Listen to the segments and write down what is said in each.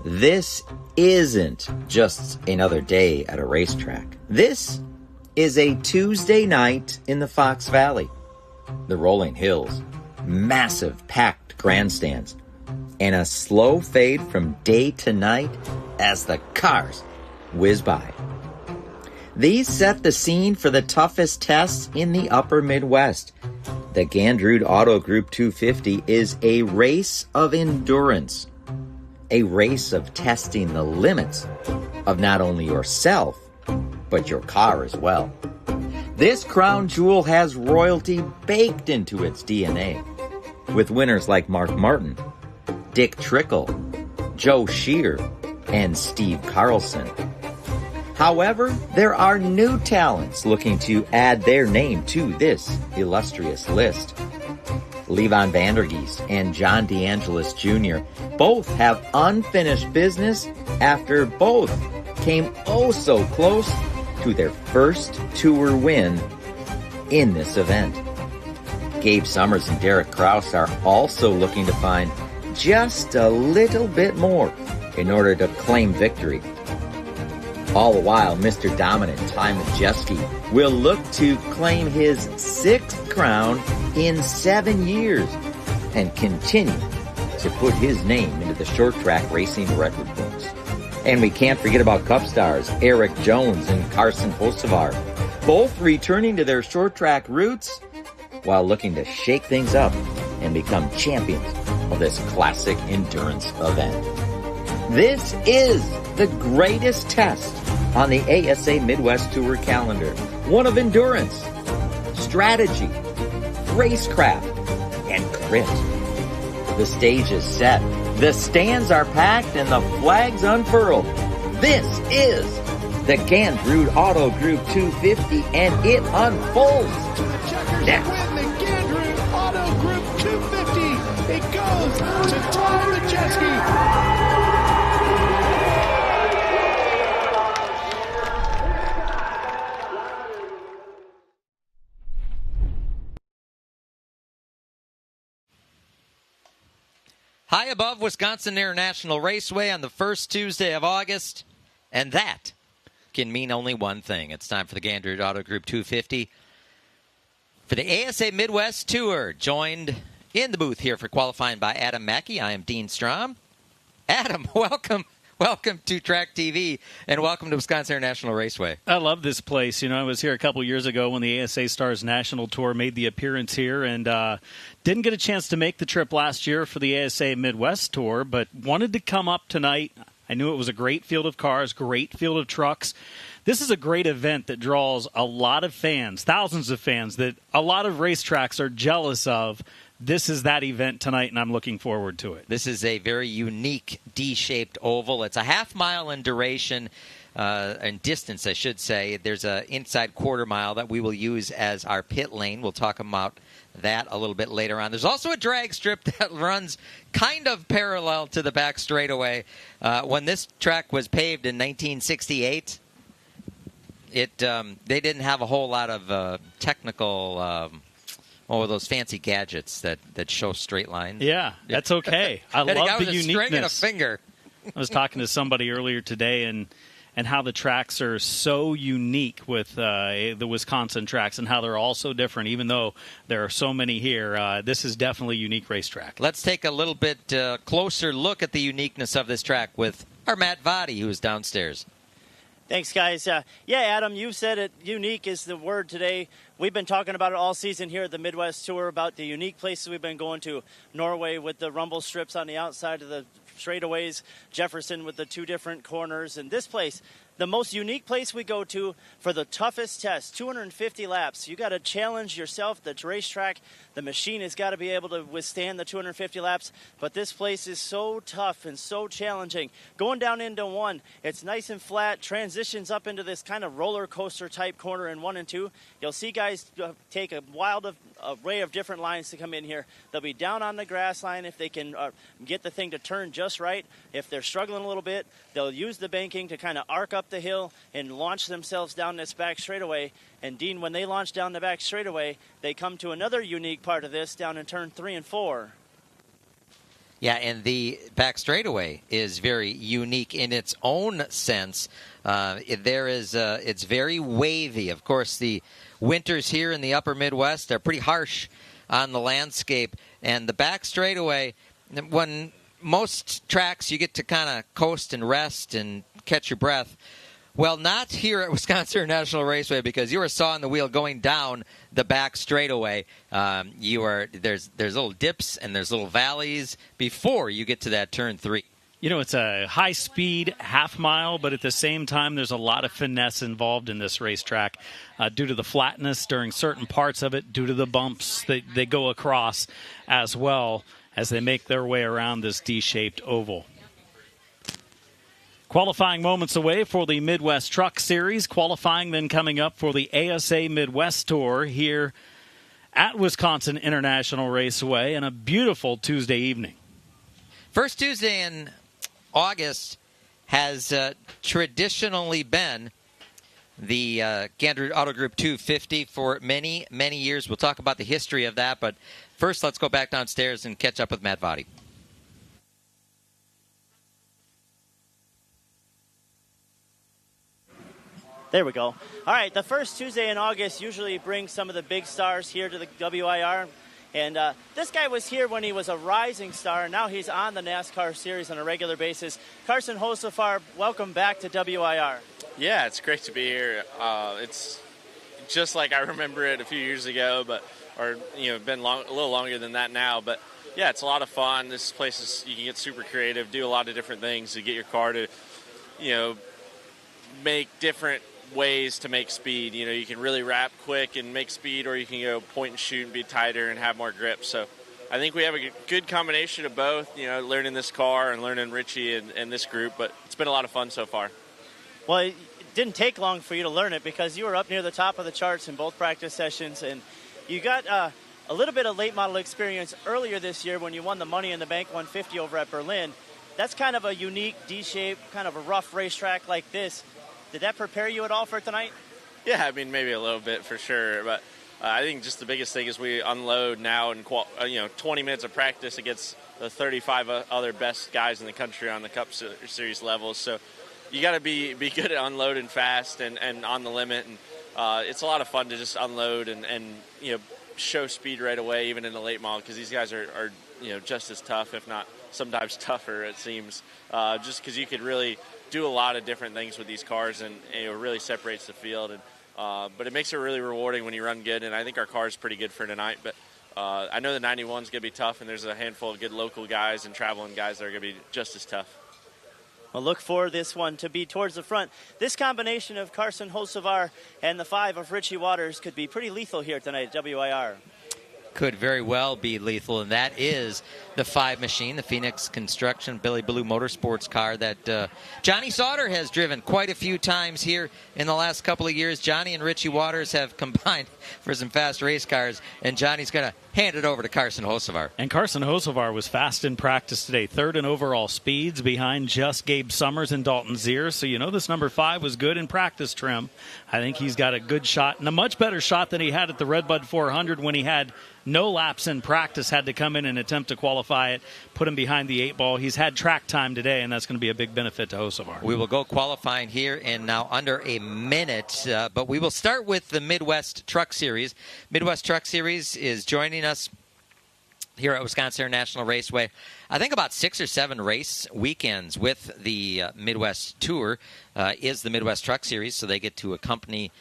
This isn't just another day at a racetrack. This is a Tuesday night in the Fox Valley. The rolling hills, massive packed grandstands, and a slow fade from day to night as the cars whiz by. These set the scene for the toughest tests in the upper Midwest. The Gandrud Auto Group 250 is a race of endurance, a race of testing the limits of not only yourself, but your car as well. This crown jewel has royalty baked into its DNA, with winners like Mark Martin, Dick Trickle, Joe Shear, and Steve Carlson. However, there are new talents looking to add their name to this illustrious list. Levon Vandergeest and John DeAngelis Jr. both have unfinished business after both came oh so close to their first tour win in this event. Gabe Summers and Derek Kraus are also looking to find just a little bit more in order to claim victory. All the while, Mr. Dominant Ty Majeski will look to claim his 6th crown in 7 years and continue to put his name into the short track racing record books. And we can't forget about Cup stars Eric Jones and Carson Hocevar, both returning to their short track roots while looking to shake things up and become champions of this classic endurance event. This is the greatest test on the ASA Midwest Tour calendar. One of endurance, strategy, racecraft, and grit. The stage is set, the stands are packed, and the flags unfurled. This is the Gandrud Auto Group 250, and it unfolds next. Win the Gandrud Auto Group 250. It goes to Ty Majeski. High above Wisconsin International Raceway on the first Tuesday of August, and that can mean only one thing. It's time for the Gandrud Auto Group 250 for the ASA Midwest Tour. Joined in the booth here for qualifying by Adam Mackey. I am Dean Strom. Adam, welcome. Welcome to Track TV, and welcome to Wisconsin International Raceway. I love this place. You know, I was here a couple years ago when the ASA Stars National Tour made the appearance here, and didn't get a chance to make the trip last year for the ASA Midwest Tour, but wanted to come up tonight. I knew it was a great field of cars, great field of trucks. This is a great event that draws a lot of fans, thousands of fans, that a lot of racetracks are jealous of. This is that event tonight, and I'm looking forward to it. This is a very unique D-shaped oval. It's a half-mile in duration, and distance, I should say. There's an inside quarter mile that we will use as our pit lane. We'll talk about that a little bit later on. There's also a drag strip that runs kind of parallel to the back straightaway. When this track was paved in 1968, they didn't have a whole lot of technical... those fancy gadgets that show straight lines. Yeah, that's okay. I love the uniqueness. String and a finger. I was talking to somebody earlier today and how the tracks are so unique with the Wisconsin tracks and how they're all so different, even though there are so many here. This is definitely a unique racetrack. Let's take a little bit closer look at the uniqueness of this track with our Matt Vadi, who is downstairs. Thanks, guys. Adam, you said it. Unique is the word today. We've been talking about it all season here at the Midwest Tour, about the unique places we've been going to. Norway with the rumble strips on the outside of the straightaways, Jefferson with the 2 different corners, and this place, the most unique place we go to for the toughest test, 250 laps. You got to challenge yourself, the racetrack. The machine has got to be able to withstand the 250 laps, but this place is so tough and so challenging. Going down into 1, it's nice and flat, transitions up into this kind of roller coaster type corner in 1 and 2. You'll see guys take a wild array of different lines to come in here. They'll be down on the grass line if they can get the thing to turn just right. If they're struggling a little bit, they'll use the banking to kind of arc up the hill and launch themselves down this back straightaway. And Dean, when they launch down the back straightaway, they come to another unique part of this down in turn 3 and 4. Yeah, and the back straightaway is very unique in its own sense. It's very wavy. Of course, the winters here in the upper Midwest are pretty harsh on the landscape. And the back straightaway, when most tracks you get to kind of coast and rest and catch your breath. Well, not here at Wisconsin International Raceway, because you are sawing the wheel going down the back straightaway. There's little dips and there's little valleys before you get to that turn 3. You know, it's a high-speed half mile, but at the same time, there's a lot of finesse involved in this racetrack due to the flatness during certain parts of it, due to the bumps that they go across as well as they make their way around this D-shaped oval. Qualifying moments away for the Midwest Truck Series. Qualifying then coming up for the ASA Midwest Tour here at Wisconsin International Raceway on a beautiful Tuesday evening. First Tuesday in August has traditionally been the Gandrud Auto Group 250 for many, many years. We'll talk about the history of that, but first let's go back downstairs and catch up with Matt Votty. There we go. All right, the first Tuesday in August usually brings some of the big stars here to the WIR. And this guy was here when he was a rising star, and now he's on the NASCAR series on a regular basis. Carson Hocevar, welcome back to WIR. Yeah, it's great to be here. It's just like I remember it a few years ago, been a little longer than that now. But yeah, it's a lot of fun. This place is, you can get super creative, do a lot of different things to get your car to, make different ways to make speed. You can really wrap quick and make speed, or you can go point and shoot and be tighter and have more grip. So I think we have a good combination of both, learning this car and learning Richie and this group, but it's been a lot of fun so far. Well, it didn't take long for you to learn it, because you were up near the top of the charts in both practice sessions, and you got a little bit of late model experience earlier this year when you won the Money in the Bank 150 over at Berlin. That's kind of a unique D-shape, kind of a rough racetrack like this. Did that prepare you at all for tonight? Yeah, maybe a little bit for sure. But I think just the biggest thing is we unload now in 20 minutes of practice against the 35 other best guys in the country on the Cup Series levels. So you got to be good at unloading fast and on the limit. And it's a lot of fun to just unload and show speed right away, even in the late model, because these guys are just as tough, if not sometimes tougher, it seems. Just because you could really do a lot of different things with these cars, and it really separates the field. And but it makes it really rewarding when you run good, and I think our car is pretty good for tonight. But I know the 91 is going to be tough, and there's a handful of good local guys and traveling guys that are going to be just as tough. Well, look for this one to be towards the front. This combination of Carson Hocevar and the 5 of Richie Waters could be pretty lethal here tonight at WIR. Could very well be lethal, and that is the 5 machine, the Phoenix Construction Billy Blue Motorsports car that Johnny Sauter has driven quite a few times here in the last couple of years. Johnny and Richie Waters have combined for some fast race cars, and Johnny's going to hand it over to Carson Hocevar. And Carson Hocevar was fast in practice today, 3rd in overall speeds behind just Gabe Summers and Dalton Zier. So this number 5 was good in practice trim. I think he's got a good shot, and a much better shot than he had at the Redbud 400 when he had no laps in practice, had to come in and attempt to qualify it, put him behind the 8 ball. He's had track time today, and that's going to be a big benefit to Hocevar. We will go qualifying here in now under a minute, but we will start with the Midwest Truck Series. Midwest Truck Series is joining us here at Wisconsin International Raceway. I think about 6 or 7 race weekends with the Midwest Tour is the Midwest Truck Series, so they get to accompany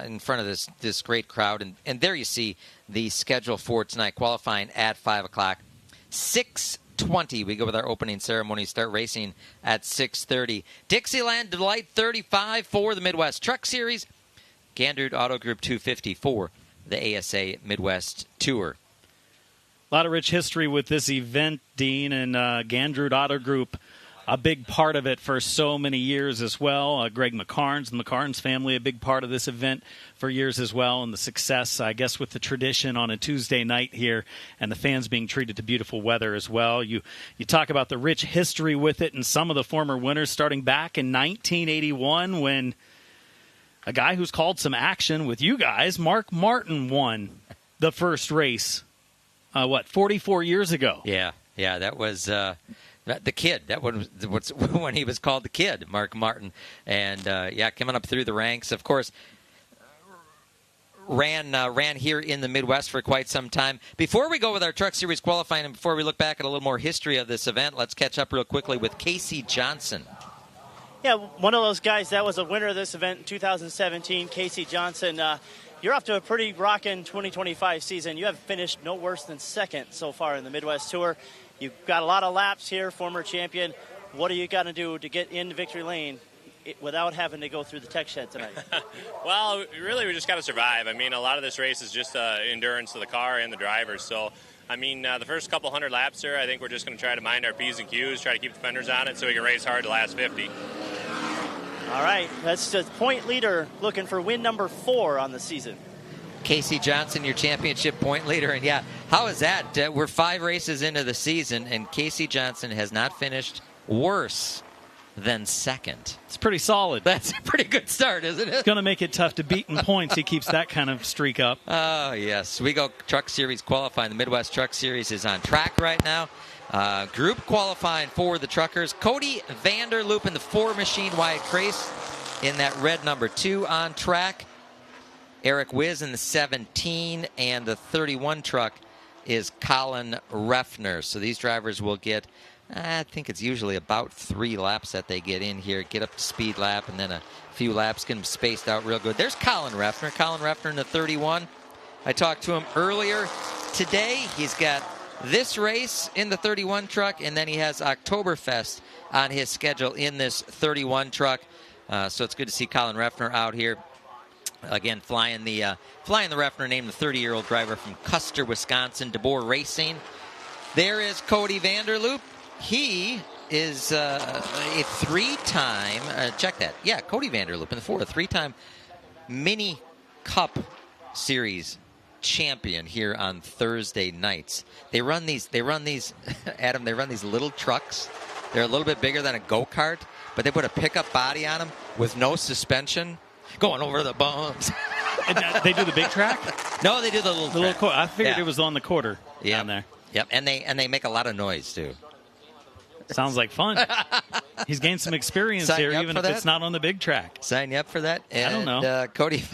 in front of this great crowd. And there you see the schedule for tonight, qualifying at 5 o'clock. 6:20, we go with our opening ceremony, start racing at 6:30. Dixieland Delight 35 for the Midwest Truck Series. Gandrud Auto Group 250 for the ASA Midwest Tour. A lot of rich history with this event, Dean, and Gandrud Auto Group, a big part of it for so many years as well. Greg McCarnes, the McCarnes family, a big part of this event for years as well, and the success, I guess, with the tradition on a Tuesday night here and the fans being treated to beautiful weather as well. You talk about the rich history with it and some of the former winners starting back in 1981 when a guy who's called some action with you guys, Mark Martin, won the first race, 44 years ago? Yeah. Yeah, that was the kid. That was when he was called the kid, Mark Martin. And, coming up through the ranks, of course, ran here in the Midwest for quite some time. Before we go with our Truck Series qualifying and before we look back at a little more history of this event, let's catch up real quickly with Casey Johnson. Yeah, one of those guys that was a winner of this event in 2017, Casey Johnson. You're off to a pretty rocking 2025 season. You have finished no worse than second so far in the Midwest Tour. You've got a lot of laps here, former champion. What are you going to do to get into victory lane without having to go through the tech shed tonight? Well, really, we just got to survive. I mean, a lot of this race is just endurance of the car and the drivers. So, I mean, the first couple hundred laps here, I think we're just going to try to mind our P's and Q's, try to keep the fenders on it so we can race hard the last 50. All right, that's the point leader looking for win number 4 on the season. Casey Johnson, your championship point leader. And, yeah, how is that? We're 5 races into the season, and Casey Johnson has not finished worse than second. It's pretty solid. That's a pretty good start, isn't it? It's going to make it tough to beat in points. He keeps that kind of streak up. Oh, yes. We go Truck Series qualifying. The Midwest Truck Series is on track right now. Group qualifying for the truckers. Cody Vanderloop in the 4 machine wide race in that red number 2 on track. Eric Wiz in the 17, and the 31 truck is Colin Reffner. So these drivers will get, I think it's usually about 3 laps that they get in here, get up to speed lap, and then a few laps, get them spaced out real good. There's Colin Reffner. Colin Reffner in the 31. I talked to him earlier today. He's got this race in the 31 truck, and then he has Oktoberfest on his schedule in this 31 truck. So it's good to see Colin Reffner out here. Again, flying the Reffner, named the 30-year-old driver from Custer, Wisconsin, DeBoer Racing. There is Cody Vanderloop. He is a 3-time, check that. Yeah, Cody Vanderloop in the 4, a 3-time Mini Cup Series champion here on Thursday nights. They run these, Adam, they run these little trucks. They're a little bit bigger than a go-kart, but they put a pickup body on them with no suspension, going over the bumps. And they do the big track? No, they do the little track. I figured it was on the quarter down there. Yep, and they make a lot of noise too. Sounds like fun. He's gained some experience here, even if it's not on the big track. Sign you up for that? And, I don't know. Cody,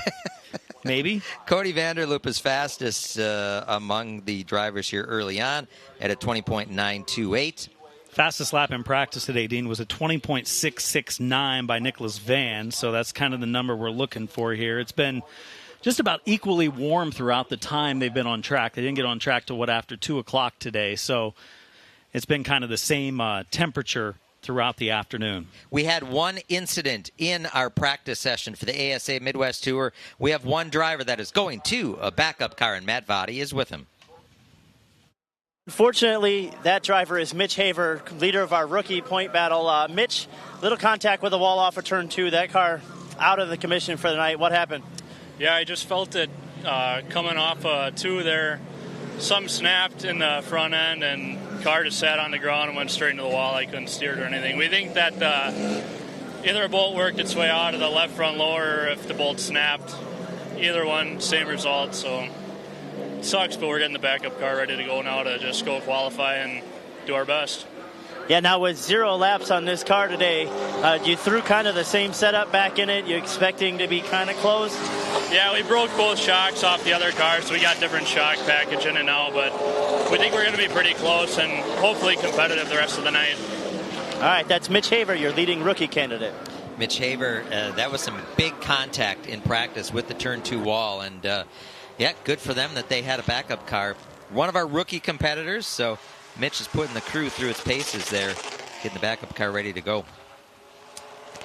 maybe. Cody Vanderloop is fastest among the drivers here early on at a 20.928. Fastest lap in practice today, Dean, was a 20.669 by Nicholas Van, so that's kind of the number we're looking for here. It's been just about equally warm throughout the time they've been on track. They didn't get on track till after 2 o'clock today, so it's been kind of the same temperature throughout the afternoon. We had one incident in our practice session for the ASA Midwest Tour. We have one driver that is going to a backup car, and Matt Vadi is with him. Unfortunately, that driver is Mitch Haver, leader of our rookie point battle. Mitch, little contact with the wall off of turn 2. That car out of the commission for the night. What happened? Yeah, I just felt it coming off 2 there. Some snapped in the front end, and car just sat on the ground and went straight into the wall. I couldn't steer it or anything. We think that either a bolt worked its way out of the left front lower, or if the bolt snapped. Either one, same result. So it sucks, but we're getting the backup car ready to go now to just go qualify and do our best. Yeah, now with 0 laps on this car today, you threw kind of the same setup back in it. You expecting to be kind of close? Yeah, we broke both shocks off the other car, so we got different shock package in it now, but we think we're going to be pretty close and hopefully competitive the rest of the night. All right, that's Mitch Haver, your leading rookie candidate. Mitch Haver, that was some big contact in practice with the turn 2 wall, and yeah, good for them that they had a backup car. One of our rookie competitors, so Mitch is putting the crew through its paces there, getting the backup car ready to go.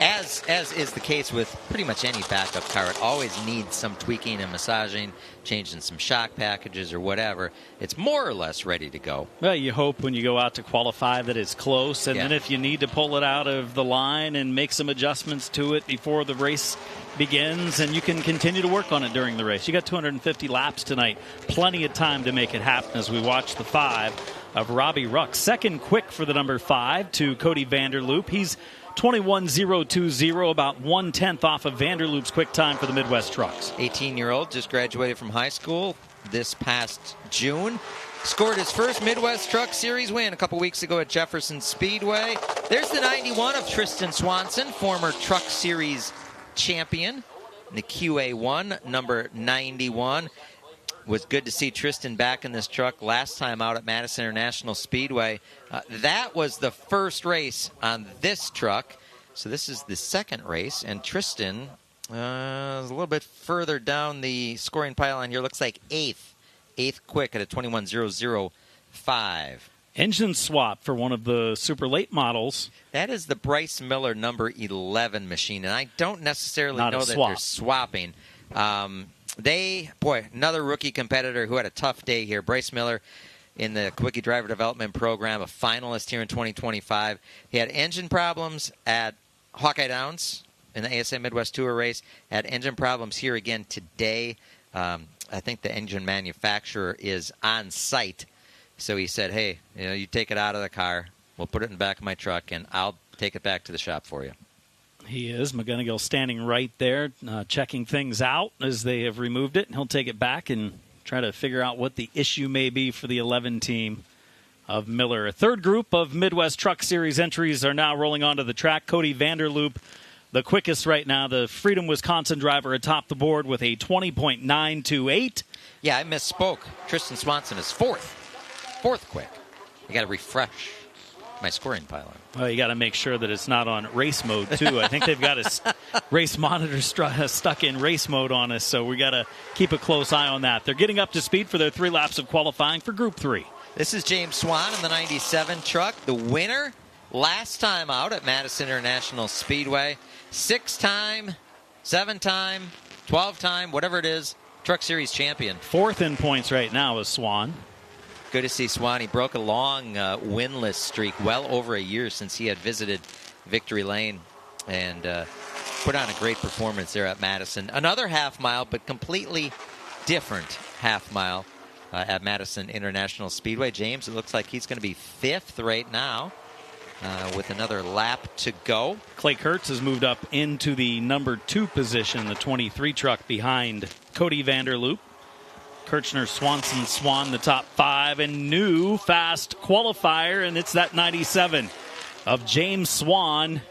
As is the case with pretty much any backup car, it always needs some tweaking and massaging, changing some shock packages or whatever. It's more or less ready to go. Well, you hope when you go out to qualify that it's close, and then if you need to pull it out of the line and make some adjustments to it before the race begins, and you can continue to work on it during the race. You got 250 laps tonight. Plenty of time to make it happen as we watch the 5 of Robbie Ruck. Second quick for the number 5 to Cody Vanderloop. He's 21.020, about 1/10 off of Vanderloop's quick time for the Midwest Trucks. 18-year-old, just graduated from high school this past June. scored his first Midwest Truck Series win a couple weeks ago at Jefferson Speedway. There's the 91 of Tristan Swanson, former Truck Series champion. The QA1, number 91. Was good to see Tristan back in this truck last time out at Madison International Speedway. That was the first race on this truck. So this is the second race, and Tristan is a little bit further down the scoring pylon here. Looks like eighth quick at a 21.005. Engine swap for one of the super late models. That is the Bryce Miller number 11 machine, and I don't necessarily know that they're swapping. Another rookie competitor who had a tough day here. Bryce Miller in the Quickie Driver Development Program, a finalist here in 2025. He had engine problems at Hawkeye Downs in the ASA Midwest Tour race. Had engine problems here again today. I think the engine manufacturer is on site. So he said, hey, you take it out of the car. We'll put it in the back of my truck, and I'll take it back to the shop for you. He is. McGonigal standing right there, checking things out as they have removed it. He'll take it back and try to figure out what the issue may be for the 11 team of Miller. A third group of Midwest Truck Series entries are now rolling onto the track. Cody Vanderloop, the quickest right now, the Freedom, Wisconsin driver atop the board with a 20.928. Yeah, I misspoke. Tristan Swanson is fourth quick. You got to refresh my scoring pylon. Well, you got to make sure that it's not on race mode, too. I think they've got a race monitor stuck in race mode on us, so we got to keep a close eye on that. They're getting up to speed for their 3 laps of qualifying for Group 3. This is James Swan in the 97 truck, the winner last time out at Madison International Speedway. 6-time, 7-time, 12-time, whatever it is, Truck Series champion. Fourth in points right now is Swan. Good to see Swan. He broke a long winless streak, well over a year since he had visited Victory Lane, and put on a great performance there at Madison. Another half mile, but completely different half mile at Madison International Speedway. James, it looks like he's going to be 5th right now with another lap to go. Clay Kurtz has moved up into the number 2 position, the 23 truck behind Cody Vanderloop. Kirchner, Swanson, Swan, the top 5, and new fast qualifier, and it's that 97 of James Swan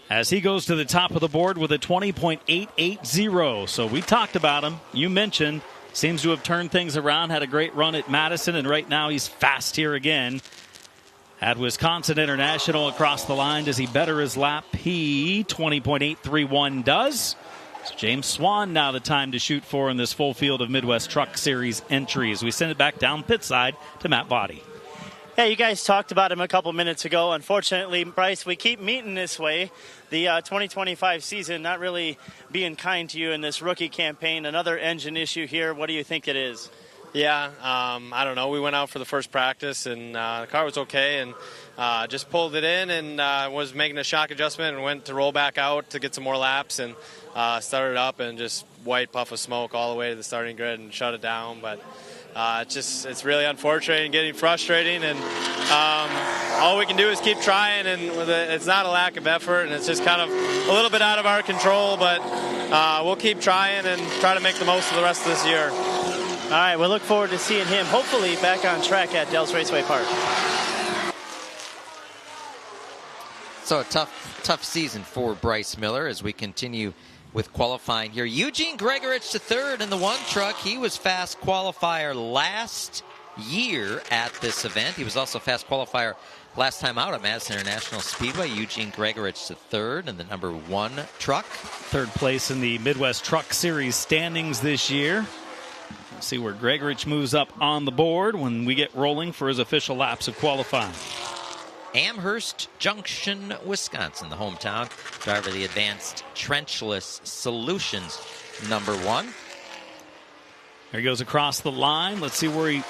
as he goes to the top of the board with a 20.880. So we talked about him. You mentioned, seems to have turned things around, had a great run at Madison, and right now he's fast here again at Wisconsin International. Across the line, does he better his lap? He 20.831 does. So James Swan now the time to shoot for in this full field of Midwest Truck Series entries. We send it back down pit side to Matt Body. Yeah, you guys talked about him a couple minutes ago. Unfortunately, Bryce, we keep meeting this way. The 2025 season not really being kind to you in this rookie campaign. Another engine issue here. What do you think it is? Yeah, I don't know. We went out for the first practice, and the car was okay, and just pulled it in and was making a shock adjustment and went to roll back out to get some more laps, and started up and just white puff of smoke all the way to the starting grid and shut it down. But it's really unfortunate and getting frustrating, and all we can do is keep trying, and it's not a lack of effort, and it's just kind of a little bit out of our control, but we'll keep trying and try to make the most of the rest of this year. All right, we'll look forward to seeing him hopefully back on track at Dells Raceway Park. So a tough season for Bryce Miller as we continue with qualifying here. Eugene Gregorich to 3rd in the 1 truck. He was fast qualifier last year at this event. He was also fast qualifier last time out at Madison International Speedway. Eugene Gregorich to 3rd in the number 1 truck. 3rd place in the Midwest Truck Series standings this year. Let's see where Gregorich moves up on the board when we get rolling for his official laps of qualifying. Amherst Junction, Wisconsin, the hometown. Driver of the Advanced Trenchless Solutions, number 1. There he goes across the line. Let's see where he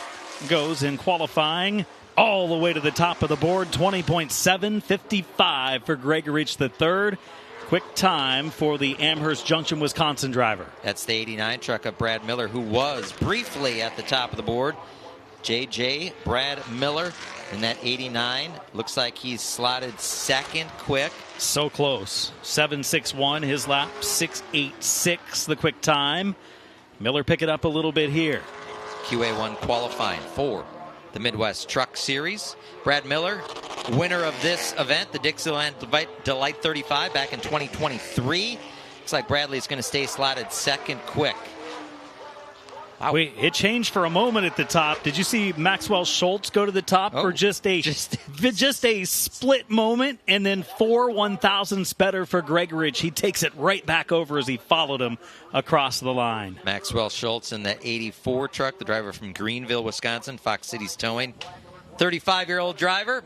goes in qualifying. All the way to the top of the board, 20.755 for Gregorich the 3rd. Quick time for the Amherst Junction, Wisconsin driver. That's the 89 truck of Brad Miller, who was briefly at the top of the board. JJ Brad Miller in that 89. Looks like he's slotted 2nd quick. So close. 7.61 his lap, 6.86 the quick time. Miller pick it up a little bit here. QA1 qualifying for the Midwest Truck Series. Brad Miller, winner of this event, the Dixieland Delight 35 back in 2023. Looks like Bradley's going to stay slotted second quick. Wow. Wait, it changed for a moment at the top. Did you see Maxwell Schultz go to the top for just a split moment, and then 4 1,000ths better for Gregoridge? He takes it right back over as he followed him across the line. Maxwell Schultz in the 84 truck, the driver from Greenville, Wisconsin, Fox Cities Towing. 35-year-old driver.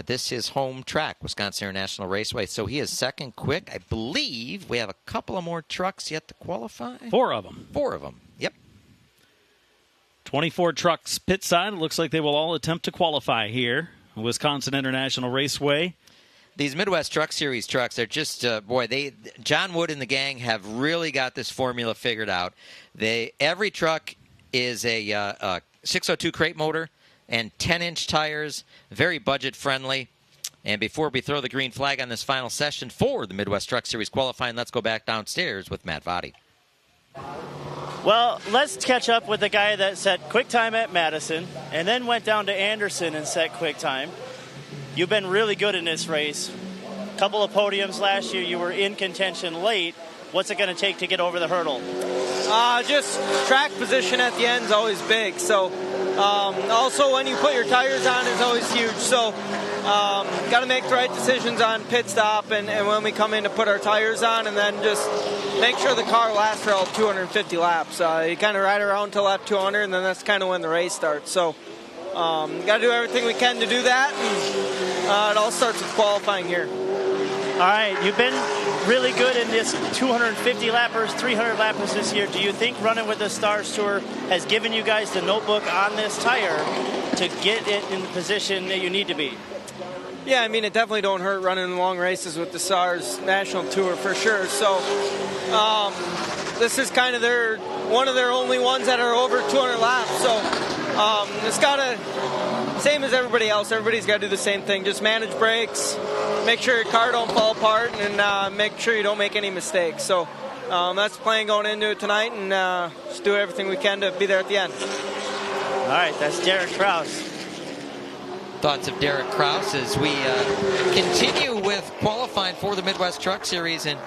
This is his home track, Wisconsin International Raceway. So he is second quick. I believe we have a couple of more trucks yet to qualify. 4 of them. 4 of them, yep. 24 trucks pit side. It looks like they will all attempt to qualify here. Wisconsin International Raceway. These Midwest Truck Series trucks are just, John Wood and the gang have really got this formula figured out. Every truck is a 602 crate motor and 10-inch tires, very budget-friendly. And before we throw the green flag on this final session for the Midwest Truck Series qualifying, let's go back downstairs with Matt Votty. Well, let's catch up with the guy that set quick time at Madison and then went down to Anderson and set quick time. You've been really good in this race. A couple of podiums last year. You were in contention late. What's it going to take to get over the hurdle? Just track position at the end is always big. So also when you put your tires on is always huge. So got to make the right decisions on pit stop and when we come in to put our tires on, and then just make sure the car lasts for all 250 laps. You kind of ride around till lap 200, and then that's kind of when the race starts. So got to do everything we can to do that. And, it all starts with qualifying here. All right, you've been really good in this 250 lappers, 300 lappers this year. Do you think running with the Stars Tour has given you guys the notebook on this tire to get it in the position that you need to be? Yeah, I mean, it definitely don't hurt running long races with the Stars National Tour for sure. So this is kind of one of their only ones that are over 200 laps. So it's got to, same as everybody else, everybody's got to do the same thing. Just manage brakes, make sure your car don't fall apart, and make sure you don't make any mistakes. So that's the plan going into it tonight, and just do everything we can to be there at the end. All right, that's Derek Kraus. Thoughts of Derek Kraus as we continue with qualifying for the Midwest Truck Series. And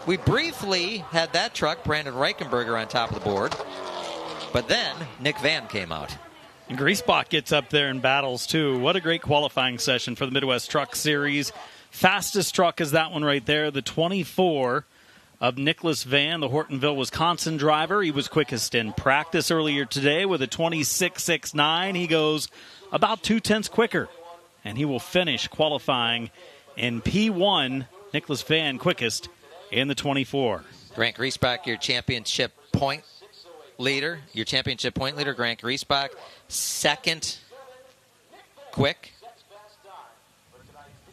we briefly had that truck, Brandon Reichenberger, on top of the board. But then Nick Van came out. And Griesbach gets up there and battles, too. What a great qualifying session for the Midwest Truck Series. Fastest truck is that one right there, the 24 of Nicholas Van, the Hortonville, Wisconsin driver. He was quickest in practice earlier today with a 26.69. He goes about 0.2 quicker, and he will finish qualifying in P1. Nicholas Van quickest in the 24. Grant Griesbach, your championship point leader. Grant Griesbach, second quick.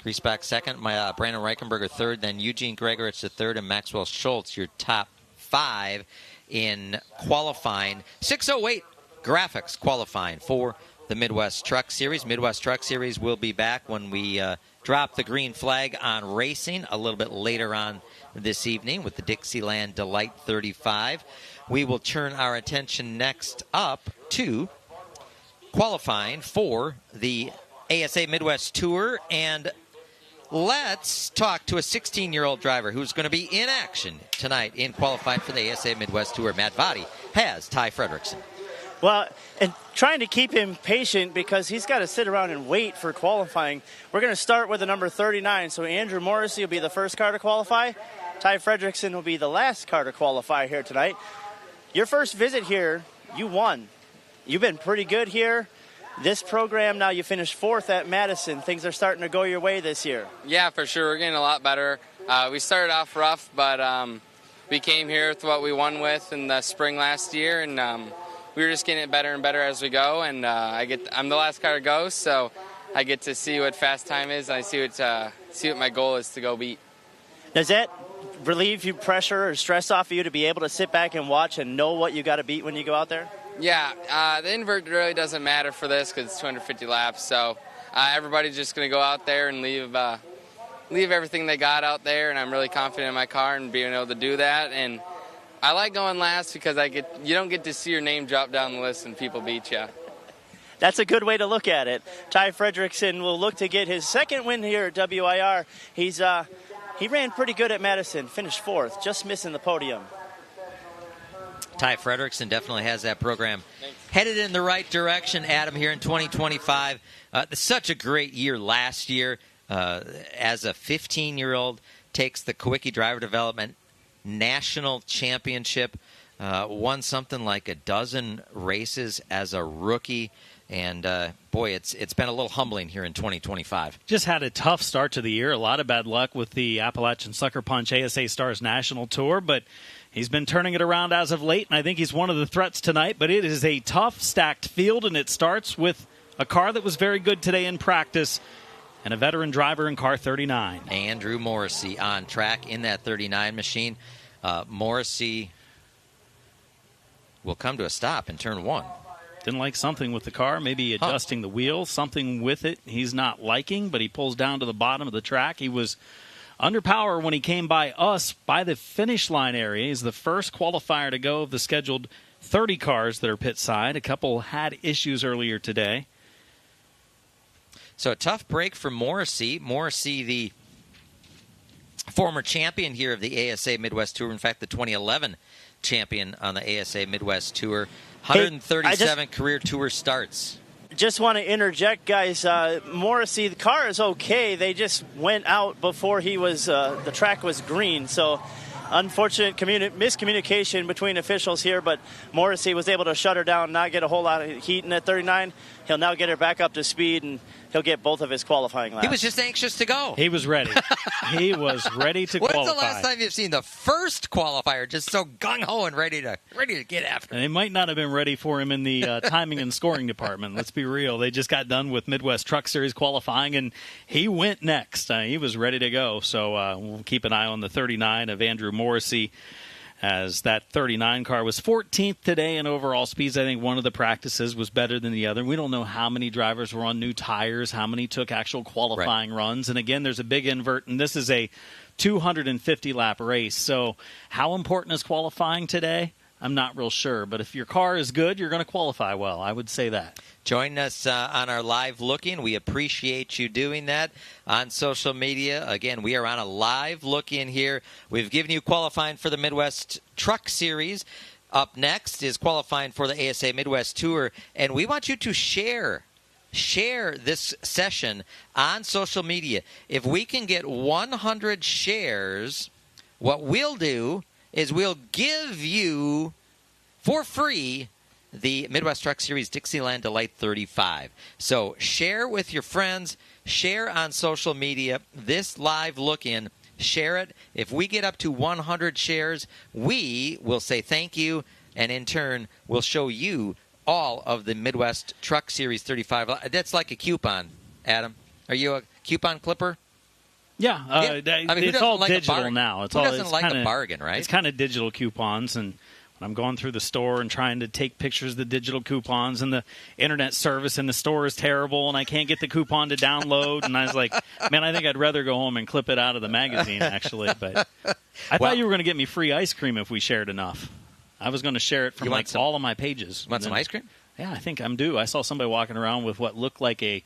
Griesbach second, Brandon Reichenberger third, then Eugene Gregorich the third, and Maxwell Schultz, your top 5 in qualifying. 6:08 graphics qualifying for the Midwest Truck Series. Midwest Truck Series will be back when we drop the green flag on racing a little bit later on this evening with the Dixieland Delight 35. We will turn our attention next up to qualifying for the ASA Midwest Tour, and let's talk to a 16-year-old driver who's going to be in action tonight in qualifying for the ASA Midwest Tour. Matt Votty has Ty Fredrickson. Well, and trying to keep him patient because he's got to sit around and wait for qualifying. We're going to start with the number 39. So Andrew Morrissey will be the first car to qualify. Ty Fredrickson will be the last car to qualify here tonight. Your first visit here, you won. You've been pretty good here. This program, now you finished 4th at Madison. Things are starting to go your way this year. Yeah, for sure. We're getting a lot better. We started off rough, but we came here with what we won with in the spring last year, and we were just getting it better and better as we go. And I'm the last car to go, so I get to see what fast time is, and I see what my goal is to go beat. Does that relieve you pressure or stress off of you to be able to sit back and watch and know what you got to beat when you go out there? Yeah, the invert really doesn't matter for this because it's 250 laps. So everybody's just going to go out there and leave everything they got out there, and I'm really confident in my car and being able to do that. And I like going last because you don't get to see your name drop down the list and people beat you. That's a good way to look at it. Ty Fredrickson will look to get his second win here at WIR. He ran pretty good at Madison, finished 4th, just missing the podium. Ty Fredrickson definitely has that program headed in the right direction, Adam, here in 2025. Such a great year last year. As a 15-year-old, takes the Kawicki Driver Development National Championship, won something like a dozen races as a rookie. And, boy, it's been a little humbling here in 2025. Just had a tough start to the year. A lot of bad luck with the Appalachian Sucker Punch ASA Stars National Tour, but he's been turning it around as of late, and I think he's one of the threats tonight. But it is a tough, stacked field, and it starts with a car that was very good today in practice and a veteran driver in car 39. Andrew Morrissey on track in that 39 machine. Morrissey will come to a stop in turn 1. Didn't like something with the car, maybe adjusting the wheel, something with it he's not liking, but he pulls down to the bottom of the track. He was under power when he came by us by the finish line area. He's the first qualifier to go of the scheduled 30 cars that are pit side. A couple had issues earlier today. So a tough break for Morrissey. Morrissey, the former champion here of the ASA Midwest Tour. In fact, the 2011 champion on the ASA Midwest Tour. 137 career tour starts. Just want to interject, guys. Morrissey, the car is okay. They just went out before he was. The track was green, so unfortunate miscommunication between officials here. But Morrissey was able to shut her down, not get a whole lot of heat in that 39. He'll now get her back up to speed, and he'll get both of his qualifying laps. He was just anxious to go. He was ready. He was ready to qualify. When's the last time you've seen the first qualifier just so gung-ho and ready to get after? And they might not have been ready for him in the timing and scoring department. Let's be real. They just got done with Midwest Truck Series qualifying, and he went next. He was ready to go. So we'll keep an eye on the 39 of Andrew Morrissey, as that 39 car was 14th today in overall speeds. I think one of the practices was better than the other. We don't know how many drivers were on new tires, how many took actual qualifying runs. And again, there's a big invert, and this is a 250-lap race. So how important is qualifying today? I'm not real sure. But if your car is good, you're going to qualify well. I would say that. Join us on our live look-in. We appreciate you doing that on social media. Again, we are on a live look-in here. We've given you qualifying for the Midwest Truck Series. Up next is qualifying for the ASA Midwest Tour. And we want you to share this session on social media. If we can get 100 shares, what we'll do is we'll give you for free the Midwest Truck Series Dixieland Delight 35. So share with your friends, share on social media this live look-in, share it. If we get up to 100 shares, we will say thank you, and in turn, we'll show you all of the Midwest Truck Series 35. That's like a coupon, Adam. Are you a coupon clipper? Yeah, I mean, it's all digital now. Who doesn't like a bargain, right? It's kind of digital coupons, and when I'm going through the store and trying to take pictures of the digital coupons, and the internet service in the store is terrible, and I can't get the coupon to download, and I was like, man, I think I'd rather go home and clip it out of the magazine, actually. But I thought you were going to get me free ice cream if we shared enough. I was going to share it from all of my pages. You want some ice cream? Yeah, I think I'm due. I saw somebody walking around with what looked like a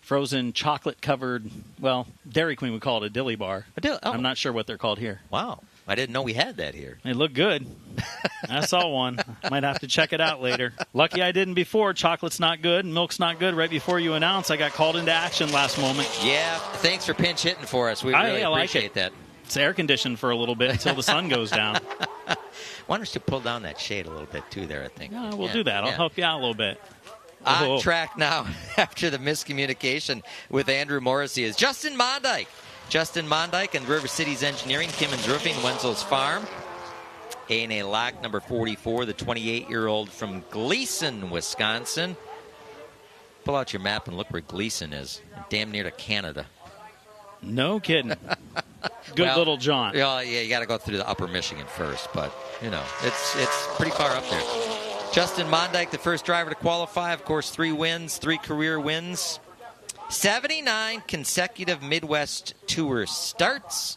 frozen chocolate-covered, well, Dairy Queen would call it a dilly bar. I'm not sure what they're called here. Wow. I didn't know we had that here. They look good. I saw one. Might have to check it out later. Lucky I didn't before. Chocolate's not good, milk's not good. Right before you announced, I got called into action last moment. Yeah, thanks for pinch hitting for us. We really appreciate that. It's air-conditioned for a little bit until the sun goes down. Why don't you pull down that shade a little bit, too, there, I think. Yeah, we'll do that. I'll help you out a little bit. On track now after the miscommunication with Andrew Morrissey is Justin Mondyke. Justin Mondyke and River Cities Engineering, Kimmons Roofing, Wenzel's Farm. A&A Lock, number 44, the 28-year-old from Gleason, Wisconsin. Pull out your map and look where Gleason is. Damn near to Canada. No kidding. Good little John. Yeah, you got to go through the upper Michigan first, but, you know, it's pretty far up there. Justin Mondyke, the first driver to qualify. Of course, 3 wins, 3 career wins. 79 consecutive Midwest Tour starts.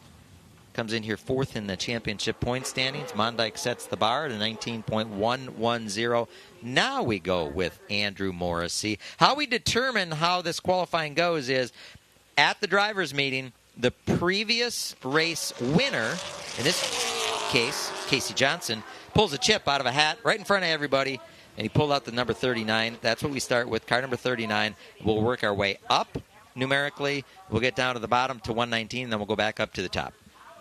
comes in here fourth in the championship point standings. Mondyke sets the bar at a 19.110. Now we go with Andrew Morrissey. How we determine how this qualifying goes is at the drivers' meeting, the previous race winner, in this case, Casey Johnson, pulls a chip out of a hat right in front of everybody, and he pulled out the number 39. That's what we start with, car number 39. We'll work our way up numerically. We'll get down to the bottom to 119, and then we'll go back up to the top.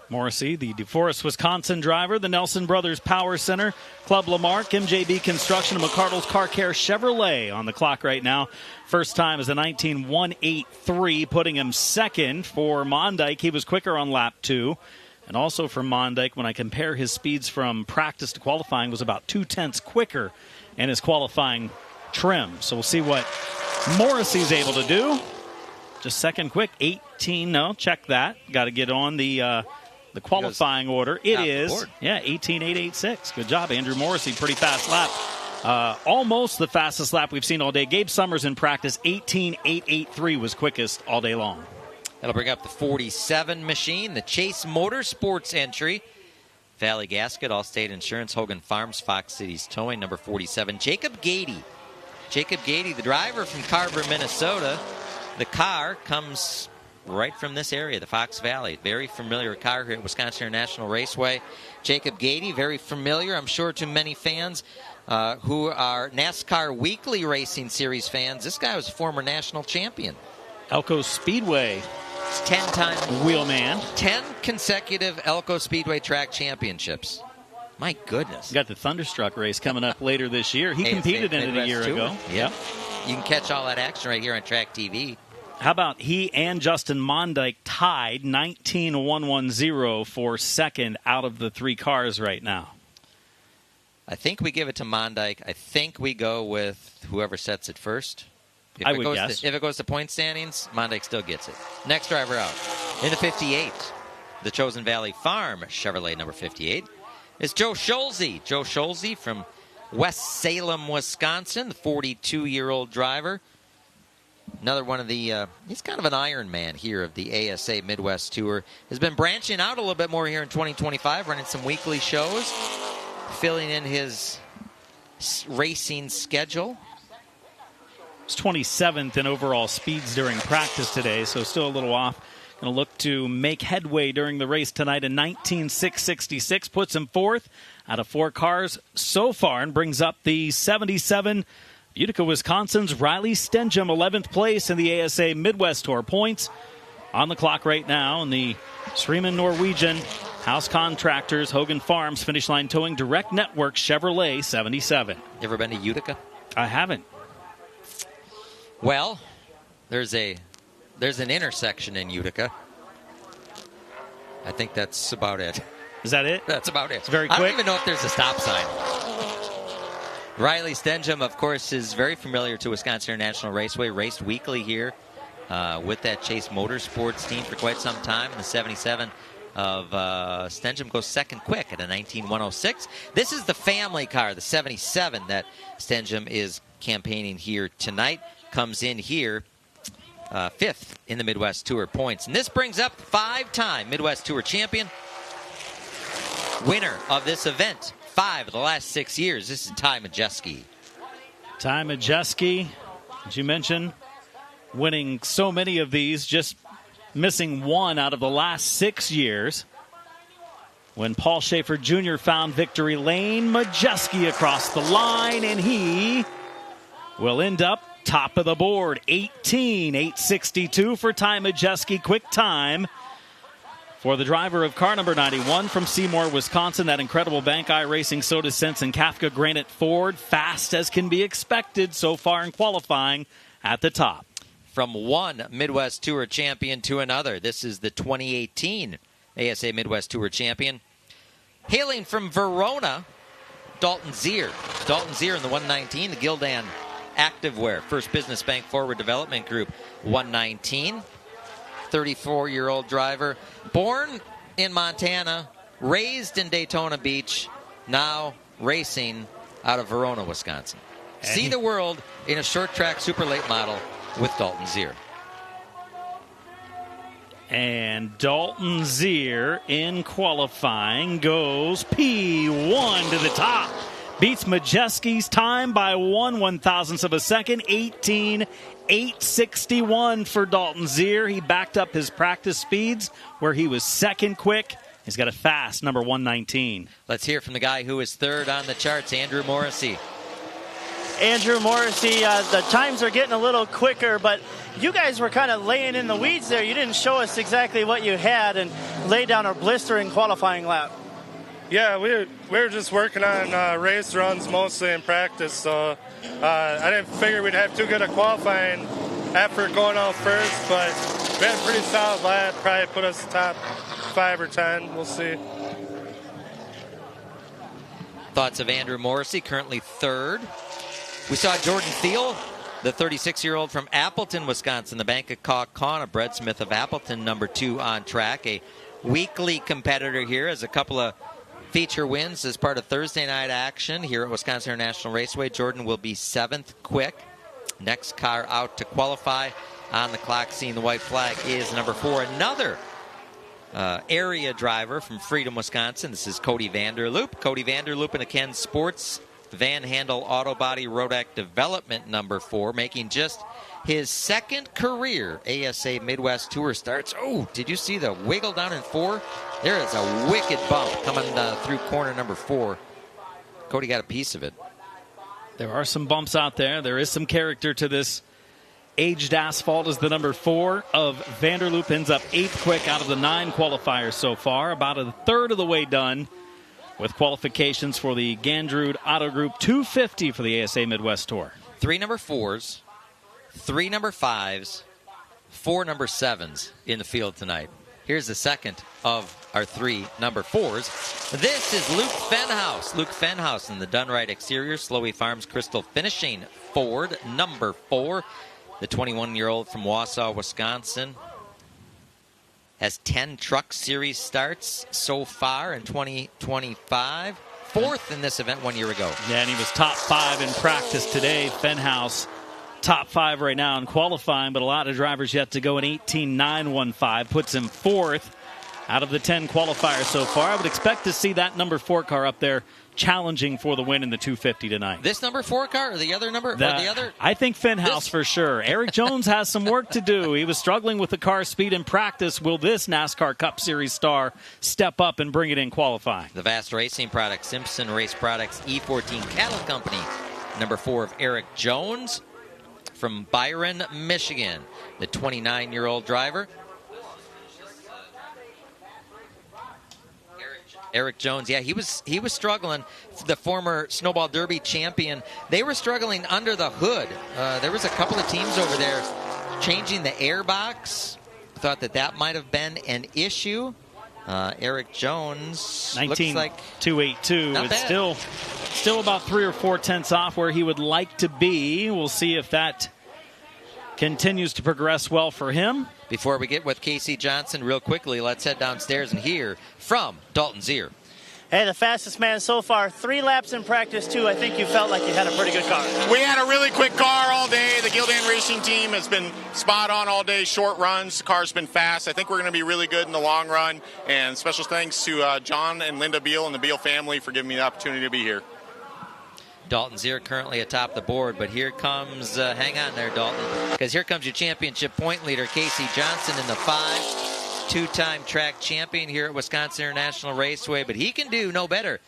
Morrissey, the DeForest, Wisconsin driver, the Nelson Brothers Power Center, Club Lamarck, MJB Construction, and McCardle's Car Care Chevrolet on the clock right now. First time is a 19.183, putting him second for Mondyke. He was quicker on lap 2. And also for Mondyke, when I compare his speeds from practice to qualifying, was about 0.2 quicker in his qualifying trim. So we'll see what Morrissey's able to do. Just second quick, 18. No, check that. Got to get on the qualifying order. It is, 18.886. Good job, Andrew Morrissey. Pretty fast lap. Almost the fastest lap we've seen all day. Gabe Summers in practice, 18.883 was quickest all day long. That'll bring up the 47 machine, the Chase Motorsports entry. Valley Gasket, Allstate Insurance, Hogan Farms, Fox Cities Towing, number 47. Jacob Gady. Jacob Gady, the driver from Carver, Minnesota. The car comes right from this area, the Fox Valley. Very familiar car here at Wisconsin International Raceway. Jacob Gady, very familiar, I'm sure, to many fans who are NASCAR Weekly Racing Series fans. This guy was a former national champion. Elko Speedway. 10-time wheelman. 10 consecutive Elko Speedway track championships. My goodness. You got the Thunderstruck race coming up later this year. He competed in it a year ago. Yep. You can catch all that action right here on Track TV. How about he and Justin Mondyke tied 19.110 for second out of the 3 cars right now? I think we give it to Mondyke. I think we go with whoever sets it first. I would guess. If it goes to point standings, Mondyke still gets it. Next driver out. In the 58, the Chosen Valley Farm Chevrolet number 58 is Joe Scholze. Joe Scholze from West Salem, Wisconsin, the 42-year-old driver. Another one of the, he's kind of an Iron Man here of the ASA Midwest Tour. Has been branching out a little bit more here in 2025, running some weekly shows, filling in his racing schedule. He's 27th in overall speeds during practice today, so still a little off. Going to look to make headway during the race tonight. A 19.666 puts him fourth out of 4 cars so far and brings up the 77 Utica, Wisconsin's Riley Stengham, 11th place in the ASA Midwest Tour points. On the clock right now in the Sreeman Norwegian House Contractors Hogan Farms Finish Line Towing Direct Network Chevrolet 77. You ever been to Utica? I haven't. Well, there's an intersection in Utica. I think that's about it. Is that it? That's about it. It's very quick. I don't even know if there's a stop sign. Riley Stengham, of course, is very familiar to Wisconsin International Raceway. Raced weekly here with that Chase Motorsports team for quite some time. The 77 of Stengham goes second quick at a 19.106. This is the family car, the 77 that Stengham is campaigning here tonight. Comes in here fifth in the Midwest Tour points. And this brings up 5-time Midwest Tour champion, winner of this event 5 of the last 6 years. This is Ty Majeski. Ty Majeski, as you mentioned, winning so many of these, just missing 1 out of the last 6 years. When Paul Schaefer Jr. found victory lane, Majeski across the line, and he will end up top of the board. 18.862 for Ty Majeski. Quick time for the driver of car number 91 from Seymour, Wisconsin. That incredible Bank Eye Racing Soda Sense and Kafka Granite Ford. Fast as can be expected so far in qualifying at the top. From one Midwest Tour champion to another. This is the 2018 ASA Midwest Tour champion. Hailing from Verona, Dalton Zier. Dalton Zier in the 119, the Gildan Activewear, First Business Bank Forward Development Group 119. 34-year-old driver, born in Montana, raised in Daytona Beach, now racing out of Verona, Wisconsin. See the world in a short track super late model with Dalton Zier. And Dalton Zier in qualifying goes P1 to the top. Beats Majeski's time by 1/1000th of a second, 18.861 for Dalton Zier. He backed up his practice speeds where he was second quick. He's got a fast number 119. Let's hear from the guy who is third on the charts, Andrew Morrissey. Andrew Morrissey, the times are getting a little quicker, but you guys were kind of laying in the weeds there. You didn't show us exactly what you had and laid down a blistering qualifying lap. Yeah, we were just working on race runs mostly in practice, so I didn't figure we'd have too good a qualifying effort going out first, but we had a pretty solid lap, probably put us top 5 or 10. We'll see. Thoughts of Andrew Morrissey, currently third. We saw Jordan Thiel, the 36-year-old from Appleton, Wisconsin, the bank of Kaukauna, Brett Smith of Appleton, number 2 on track. A weekly competitor here, as a couple of feature wins as part of Thursday night action here at Wisconsin International Raceway. Jordan will be 7th quick. Next car out to qualify on the clock, seeing the white flag, is number 4. Another area driver from Freedom, Wisconsin. This is Cody Vanderloop. Cody Vanderloop in a Ken Sports Van Handel Auto Body Rodak Development number 4, making just his second career ASA Midwest Tour starts. Oh, did you see the wiggle down in 4? There is a wicked bump coming through corner number 4. Cody got a piece of it. There are some bumps out there. There is some character to this. Aged asphalt is the number 4 of Vanderloop. Ends up 8th quick out of the 9 qualifiers so far. About a third of the way done with qualifications for the Gandrud Auto Group 250 for the ASA Midwest Tour. 3 number 4s, 3 number 5s, 4 number 7s in the field tonight. Here's the second of our 3 number 4s. This is Luke Fenhouse. Luke Fenhouse in the Done Right exterior. Slowey Farms Crystal Finishing Ford, number 4. The 21-year-old from Wausau, Wisconsin. Has 10 Truck Series starts so far in 2025. 4th in this event 1 year ago. Yeah, and he was top 5 in practice today. Fenhouse, top 5 right now in qualifying, but a lot of drivers yet to go in 18.915. Puts him 4th out of the 10 qualifiers so far. I would expect to see that number 4 car up there challenging for the win in the 250 tonight. This number 4 car or the other number? I think Fenhouse for sure. Eric Jones has some work to do. He was struggling with the car speed in practice. Will this NASCAR Cup Series star step up and bring it in qualifying? The Vast Racing Products, Simpson Race Products, E14 Cattle Company. Number 4 of Eric Jones from Byron, Michigan. The 29-year-old driver. Eric Jones, yeah, he was struggling. The former Snowball Derby champion, they were struggling under the hood. There was a couple of teams over there changing the airbox. Thought that might have been an issue. Eric Jones, 19.282. It's still about 3 or 4 tenths off where he would like to be. We'll see if that continues to progress well for him. Before we get with Casey Johnson, real quickly, let's head downstairs and hear from Dalton Zier. Hey, the fastest man so far, 3 laps in practice, too. I think you felt like you had a pretty good car. We had a really quick car all day. The Gildan Racing team has been spot on all day, short runs. The car's been fast. I think we're going to be really good in the long run. And special thanks to John and Linda Beal and the Beal family for giving me the opportunity to be here. Dalton Zier currently atop the board, but here comes, hang on there, Dalton, because here comes your championship point leader, Casey Johnson in the 5, 2-time track champion here at Wisconsin International Raceway, but he can do no better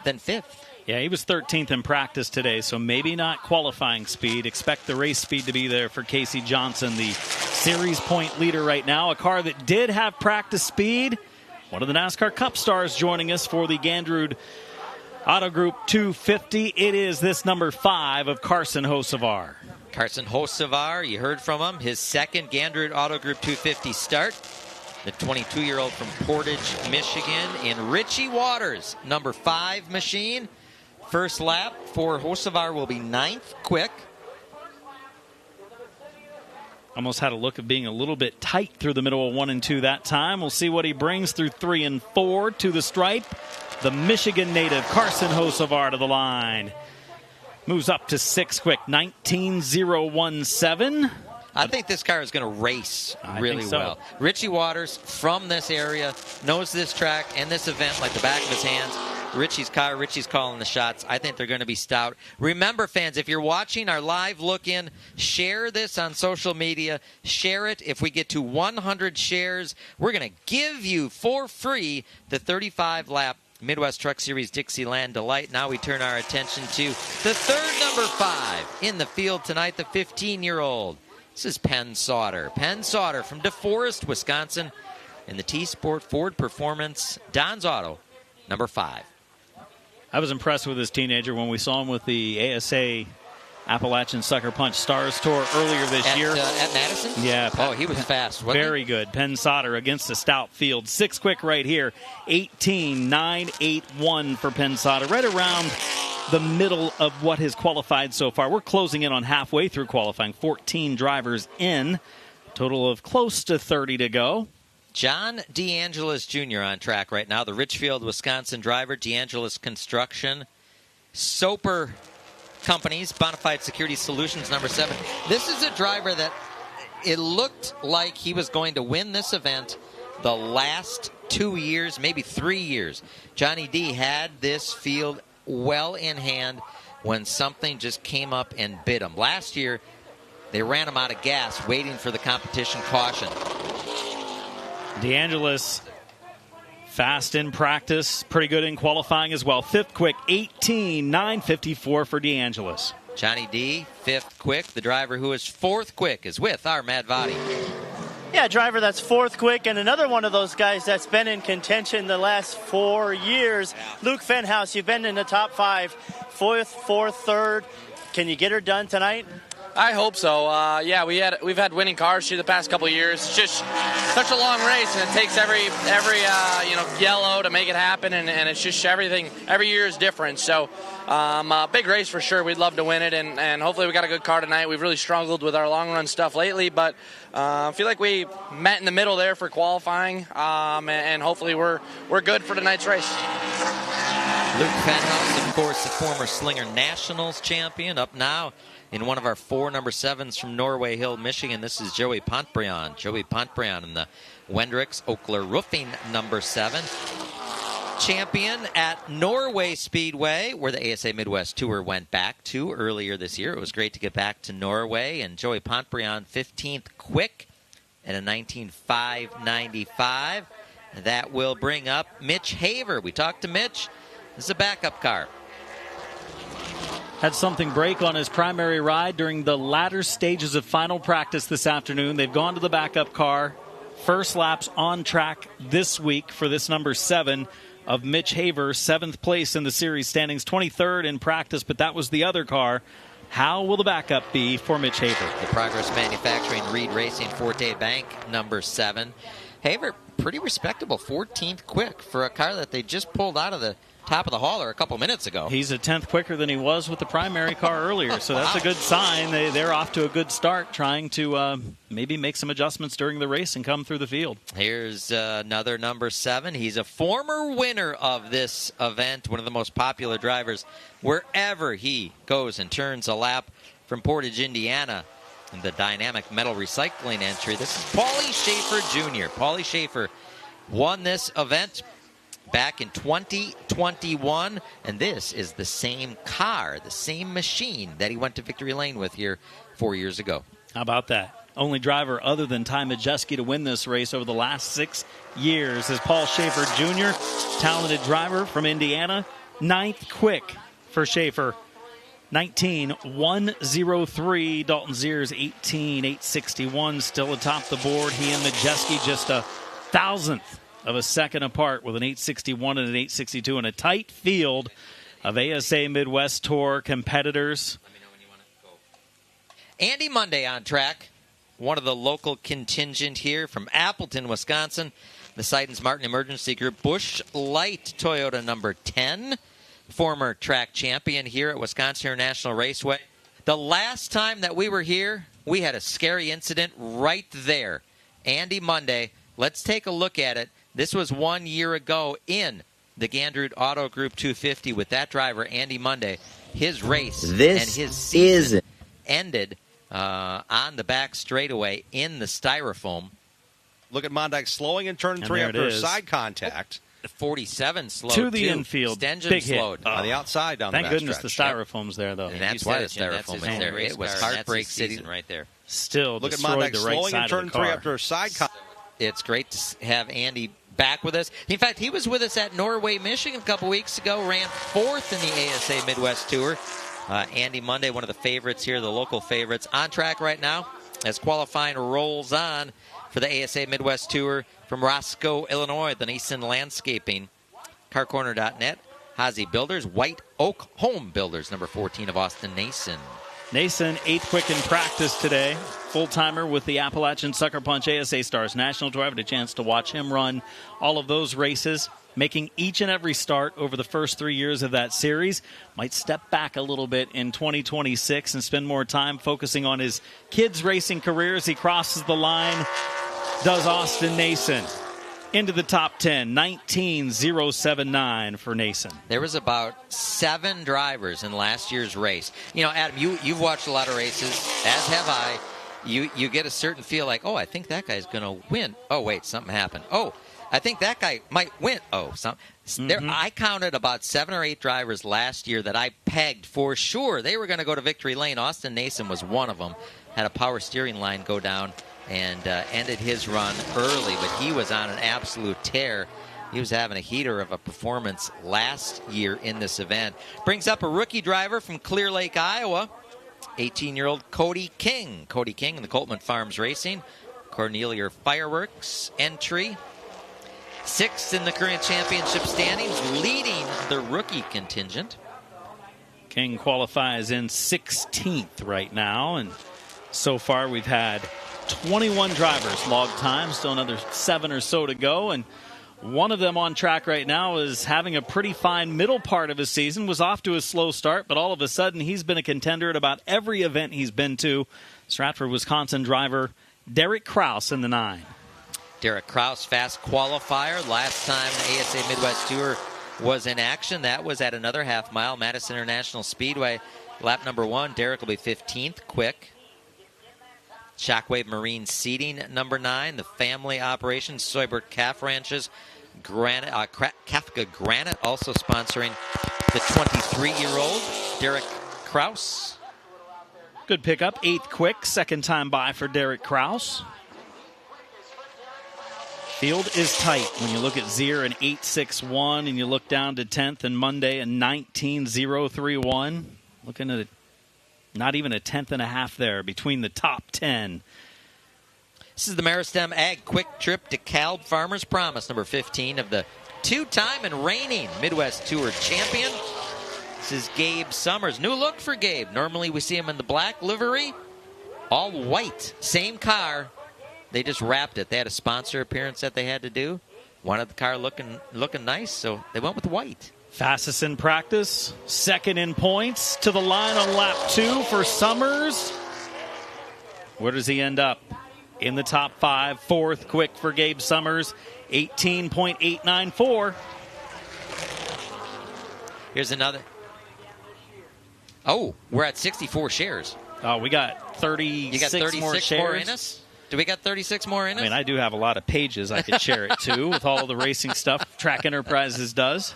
than 5th. Yeah, he was 13th in practice today, so maybe not qualifying speed. Expect the race speed to be there for Casey Johnson, the series point leader right now. A car that did have practice speed. One of the NASCAR Cup stars joining us for the Gandrud Auto Group 250. It is this number 5 of Carson Hocevar. Carson Hocevar, you heard from him. His second Gandrud Auto Group 250 start. The 22-year-old from Portage, Michigan. In Richie Waters, number 5 machine. First lap for Hocevar will be 9th quick. Almost had a look of being a little bit tight through the middle of 1 and 2 that time. We'll see what he brings through 3 and 4 to the stripe. The Michigan native Carson Hocevar to the line. Moves up to 6th quick, 19.017. I think this car is going to race really so. well. Richie Waters, from this area, knows this track and this event like the back of his hands. Richie's car, Richie's calling the shots. I think they're going to be stout. Remember, fans, if you're watching our live look-in, share this on social media. Share it. If we get to 100 shares, we're going to give you for free the 35-lap Midwest Truck Series Dixieland Delight. Now we turn our attention to the third number 5 in the field tonight, the 15-year-old. This is Penn Sauter. Penn Sauter from DeForest, Wisconsin, in the T-Sport Ford Performance Don's Auto, number 5. I was impressed with this teenager when we saw him with the ASA Appalachian Sucker Punch Stars Tour earlier this year. At Madison? Yeah. Oh, he was fast, wasn't Very he? good. Penn Sauter against a stout field. 6 quick right here. 18.981 for Penn Sauter. Right around the middle of what has qualified so far. We're closing in on halfway through qualifying. 14 drivers in. Total of close to 30 to go. John DeAngelis Jr. on track right now. The Richfield, Wisconsin driver. DeAngelis Construction. Soper Companies, Bonafide Security Solutions, number 7. This is a driver that it looked like he was going to win this event the last 2 years, maybe 3 years. Johnny D had this field well in hand when something just came up and bit him. Last year, they ran him out of gas waiting for the competition caution. DeAngelis, fast in practice, pretty good in qualifying as well. 5th quick, 18.954 for DeAngelis. Johnny D, 5th quick. The driver who is 4th quick is with our Matt Votty. Yeah, driver that's 4th quick, and another one of those guys that's been in contention the last 4 years. Luke Fenhouse, you've been in the top 5, 4th, 3rd. Can you get her done tonight? I hope so. Yeah, we've had winning cars through the past couple of years. It's just such a long race, and it takes every yellow to make it happen, and it's just everything. Every year is different. So, big race for sure. We'd love to win it, and hopefully we got a good car tonight. We've really struggled with our long run stuff lately, but I feel like we met in the middle there for qualifying, and hopefully we're good for tonight's race. Luke Fenhouse, of course, the former Slinger Nationals champion, up now in one of our 4 number 7s from Norway Hill, Michigan. This is Joey Pontbriand. Joey Pontbriand in the Wendricks Oakler Roofing number 7. Champion at Norway Speedway, where the ASA Midwest Tour went back to earlier this year. It was great to get back to Norway. And Joey Pontbriand, 15th quick at a 19.595. That will bring up Mitch Haver. We talked to Mitch. This is a backup car. Had something break on his primary ride during the latter stages of final practice this afternoon. They've gone to the backup car. First laps on track this week for this number 7 of Mitch Haver, 7th place in the series standings, 23rd in practice, but that was the other car. How will the backup be for Mitch Haver? The Progress Manufacturing Reed Racing Forte Bank number 7. Haver, pretty respectable, 14th quick for a car that they just pulled out of the top of the hauler a couple minutes ago. He's a 10th quicker than he was with the primary car earlier, so that's a good sign. They're off to a good start, trying to maybe make some adjustments during the race and come through the field. Here's another number 7. He's a former winner of this event, one of the most popular drivers wherever he goes and turns a lap from Portage, Indiana. In the dynamic metal recycling entry, this is Paulie Schaefer Jr. Paulie Schaefer won this event back in 2021, and this is the same car, the same machine that he went to Victory Lane with here 4 years ago. How about that? Only driver other than Ty Majeski to win this race over the last 6 years is Paul Schaefer Jr., talented driver from Indiana. 9th quick for Schaefer. 19.103. Dalton Sears 18.861. Still atop the board. He and Majeski just a thousandth of a second apart with an 8.61 and an 8.62 in a tight field of ASA Midwest Tour competitors. Andy Monday on track. One of the local contingent here from Appleton, Wisconsin. The Seidens Martin Emergency Group Busch Light Toyota number 10. Former track champion here at Wisconsin International Raceway. The last time that we were here, we had a scary incident right there. Andy Monday, let's take a look at it. This was 1 year ago in the Gandrud Auto Group 250 with that driver, Andy Monday. His race and his season ended on the back straightaway in the styrofoam. Look at Mondyke slowing in turn 3 after a side contact. The 47 slowed to the infield. Stengen Big slowed hit. On the outside down Thank the goodness stretch. the styrofoam's there, though. And that's why the styrofoam is there. It was heartbreak city right there. Still Look at destroyed Mondyke the right slowing side in turn of the 3 car. after a side contact. It's great to have Andy back with us. In fact, he was with us at Norway, Michigan a couple weeks ago, ran 4th in the ASA Midwest Tour. Andy Monday, one of the favorites here, the local favorites, on track right now as qualifying rolls on for the ASA Midwest Tour from Roscoe, Illinois, the Nason Landscaping. CarCorner.net, Hazy Builders, White Oak Home Builders, number 14 of Austin Nason. Nason, 8th quick in practice today. Full-timer with the Appalachian Sucker Punch ASA Stars National Tour. I had a chance to watch him run all of those races, making each and every start over the first 3 years of that series. Might step back a little bit in 2026 and spend more time focusing on his kids' racing career as he crosses the line. Does Austin Nason into the top 10, 19.079 for Nason. There was about 7 drivers in last year's race. You know, Adam, you've watched a lot of races, as have I. You get a certain feel like, oh, I think that guy's going to win. Oh, wait, something happened. Oh, I think that guy might win. Oh, I counted about 7 or 8 drivers last year that I pegged for sure they were going to go to victory lane. Austin Nason was one of them. Had a power steering line go down and ended his run early, but he was on an absolute tear. He was having a heater of a performance last year in this event. Brings up a rookie driver from Clear Lake, Iowa, 18-year-old Cody King. Cody King in the Coltman Farms Racing. Cornelia Fireworks entry. 6th in the current championship standings, leading the rookie contingent. King qualifies in 16th right now, and so far we've had 21 drivers log time, still another 7 or so to go, and one of them on track right now is having a pretty fine middle part of his season. Was off to a slow start, but all of a sudden he's been a contender at about every event he's been to. Stratford, Wisconsin driver Derek Kraus in the 9. Derek Kraus, fast qualifier. Last time the ASA Midwest Tour was in action, that was at another half mile, Madison International Speedway. Lap number 1, Derek will be 15th quick. Shockwave Marine Seating, number 9. The family operation, Soybert Calf Ranches. Kafka Granite also sponsoring the 23-year-old Derek Kraus. Good pickup, 8th quick, second time by for Derek Kraus. Field is tight when you look at Zier and 8.61 and you look down to 10th and Monday and 19.031. Looking at not even a 10th and a half there between the top 10. This is the Maristem Ag Quick Trip to Calb Farmers Promise, number 15 of the 2-time and reigning Midwest Tour champion. This is Gabe Summers. New look for Gabe. Normally we see him in the black livery. All white. Same car. They just wrapped it. They had a sponsor appearance that they had to do. Wanted the car looking nice, so they went with white. Fastest in practice, second in points, to the line on lap 2 for Summers. Where does he end up? In the top 5, 4th quick for Gabe Summers, 18.894. Here's another. Oh, we're at 64 shares. Oh, we got 36, you got 36 more shares. More in us? Do we got 36 more in us? I mean, I do have a lot of pages I could share it to with all of the racing stuff Track Enterprises does.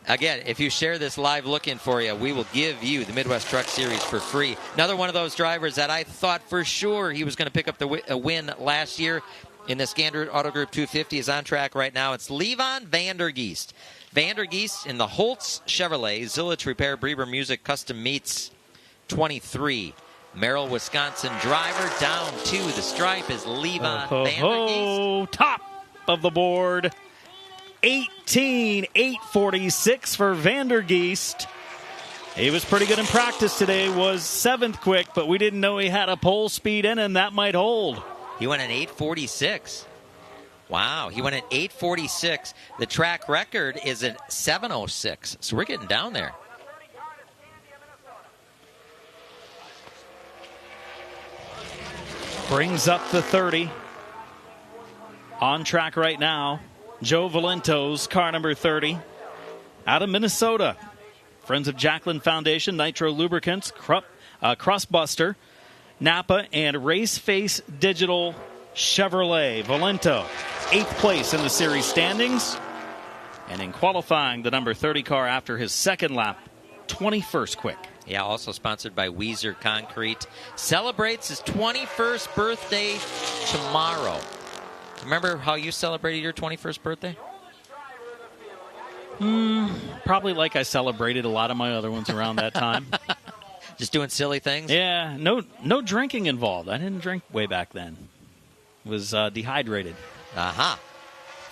Again, if you share this live look-in for you, we will give you the Midwest Truck Series for free. Another one of those drivers that I thought for sure he was going to pick up a win last year in this Gandrud Auto Group 250 is on track right now. It's Levon Vandergeest. Vandergeest in the Holtz Chevrolet Zillich Repair Breber Music Custom Meets 23. Merrill, Wisconsin driver down to the stripe is Levon Vandergeest. Top of the board. 18.846 for Vandergeest. He was pretty good in practice today, was 7th quick, but we didn't know he had a pole speed in him. That might hold. He went at 8.46. Wow, he went at 8.46. The track record is at 7.06, so we're getting down there. Brings up the 30. On track right now. Joe Valento's car number 30 out of Minnesota. Friends of Jacqueline Foundation, Nitro Lubricants, Crossbuster, Napa and Raceface Digital Chevrolet. Valento, 8th place in the series standings. And in qualifying, the number 30 car after his second lap, 21st quick. Yeah, also sponsored by Weezer Concrete. Celebrates his 21st birthday tomorrow. Remember how you celebrated your 21st birthday? Probably like I celebrated a lot of my other ones around that time. Just doing silly things? Yeah, no drinking involved. I didn't drink way back then. Was dehydrated. Aha.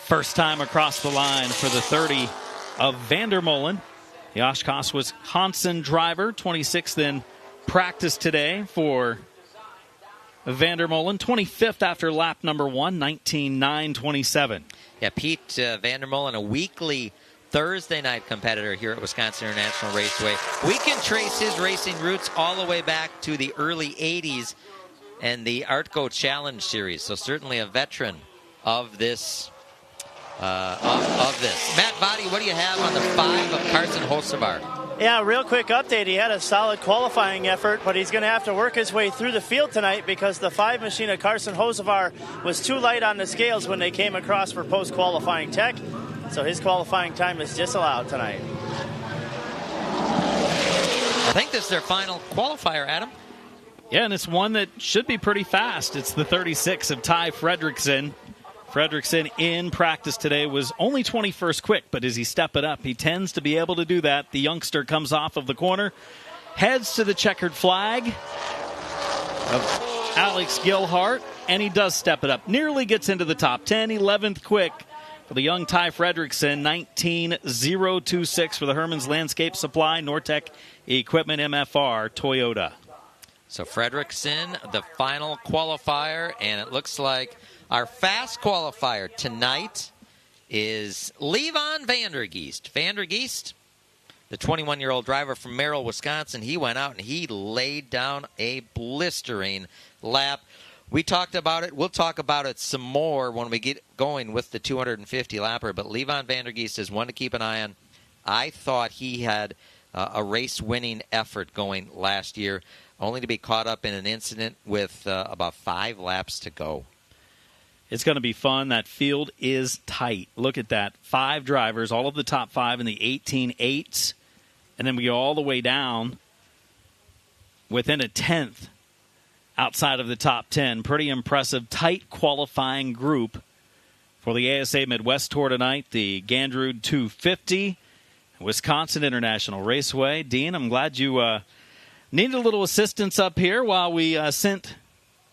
First time across the line for the 30 of Vandermolen. The Oshkosh, Wisconsin driver, 26th in practice today for Vandermolen. 25th after lap number 1, 19.9.27. Yeah, Pete Vandermolen, a weekly Thursday night competitor here at Wisconsin International Raceway. We can trace his racing roots all the way back to the early 80s and the Artco Challenge Series. So certainly a veteran of this. Matt Vadi, what do you have on the 5 of Carson Hocevar? Yeah, real quick update. He had a solid qualifying effort, but he's going to have to work his way through the field tonight because the 5 machine of Carson Hocevar was too light on the scales when they came across for post-qualifying tech. So his qualifying time is disallowed tonight. I think this is their final qualifier, Adam. Yeah, and it's one that should be pretty fast. It's the 36 of Ty Fredrickson. Fredrickson in practice today was only 21st quick, but as he step it up, he tends to be able to do that. The youngster comes off of the corner, heads to the checkered flag of Alex Gilhart, and he does step it up. Nearly gets into the top 10, 11th quick for the young Ty Fredrickson, 19.026 for the Herman's Landscape Supply, Nortec Equipment MFR, Toyota. So Fredrickson, the final qualifier, and it looks like our fast qualifier tonight is Levon Vandergeest. Vandergeest, the 21-year-old driver from Merrill, Wisconsin, he went out and he laid down a blistering lap. We talked about it. We'll talk about it some more when we get going with the 250 lapper, but Levon Vandergeest is one to keep an eye on. I thought he had a race-winning effort going last year, only to be caught up in an incident with about 5 laps to go. It's going to be fun. That field is tight. Look at that. 5 drivers, all of the top 5 in the 18.8s. And then we go all the way down within a 10th outside of the top 10. Pretty impressive, tight qualifying group for the ASA Midwest Tour tonight. The Gandrud 250, Wisconsin International Raceway. Dean, I'm glad you needed a little assistance up here while we sent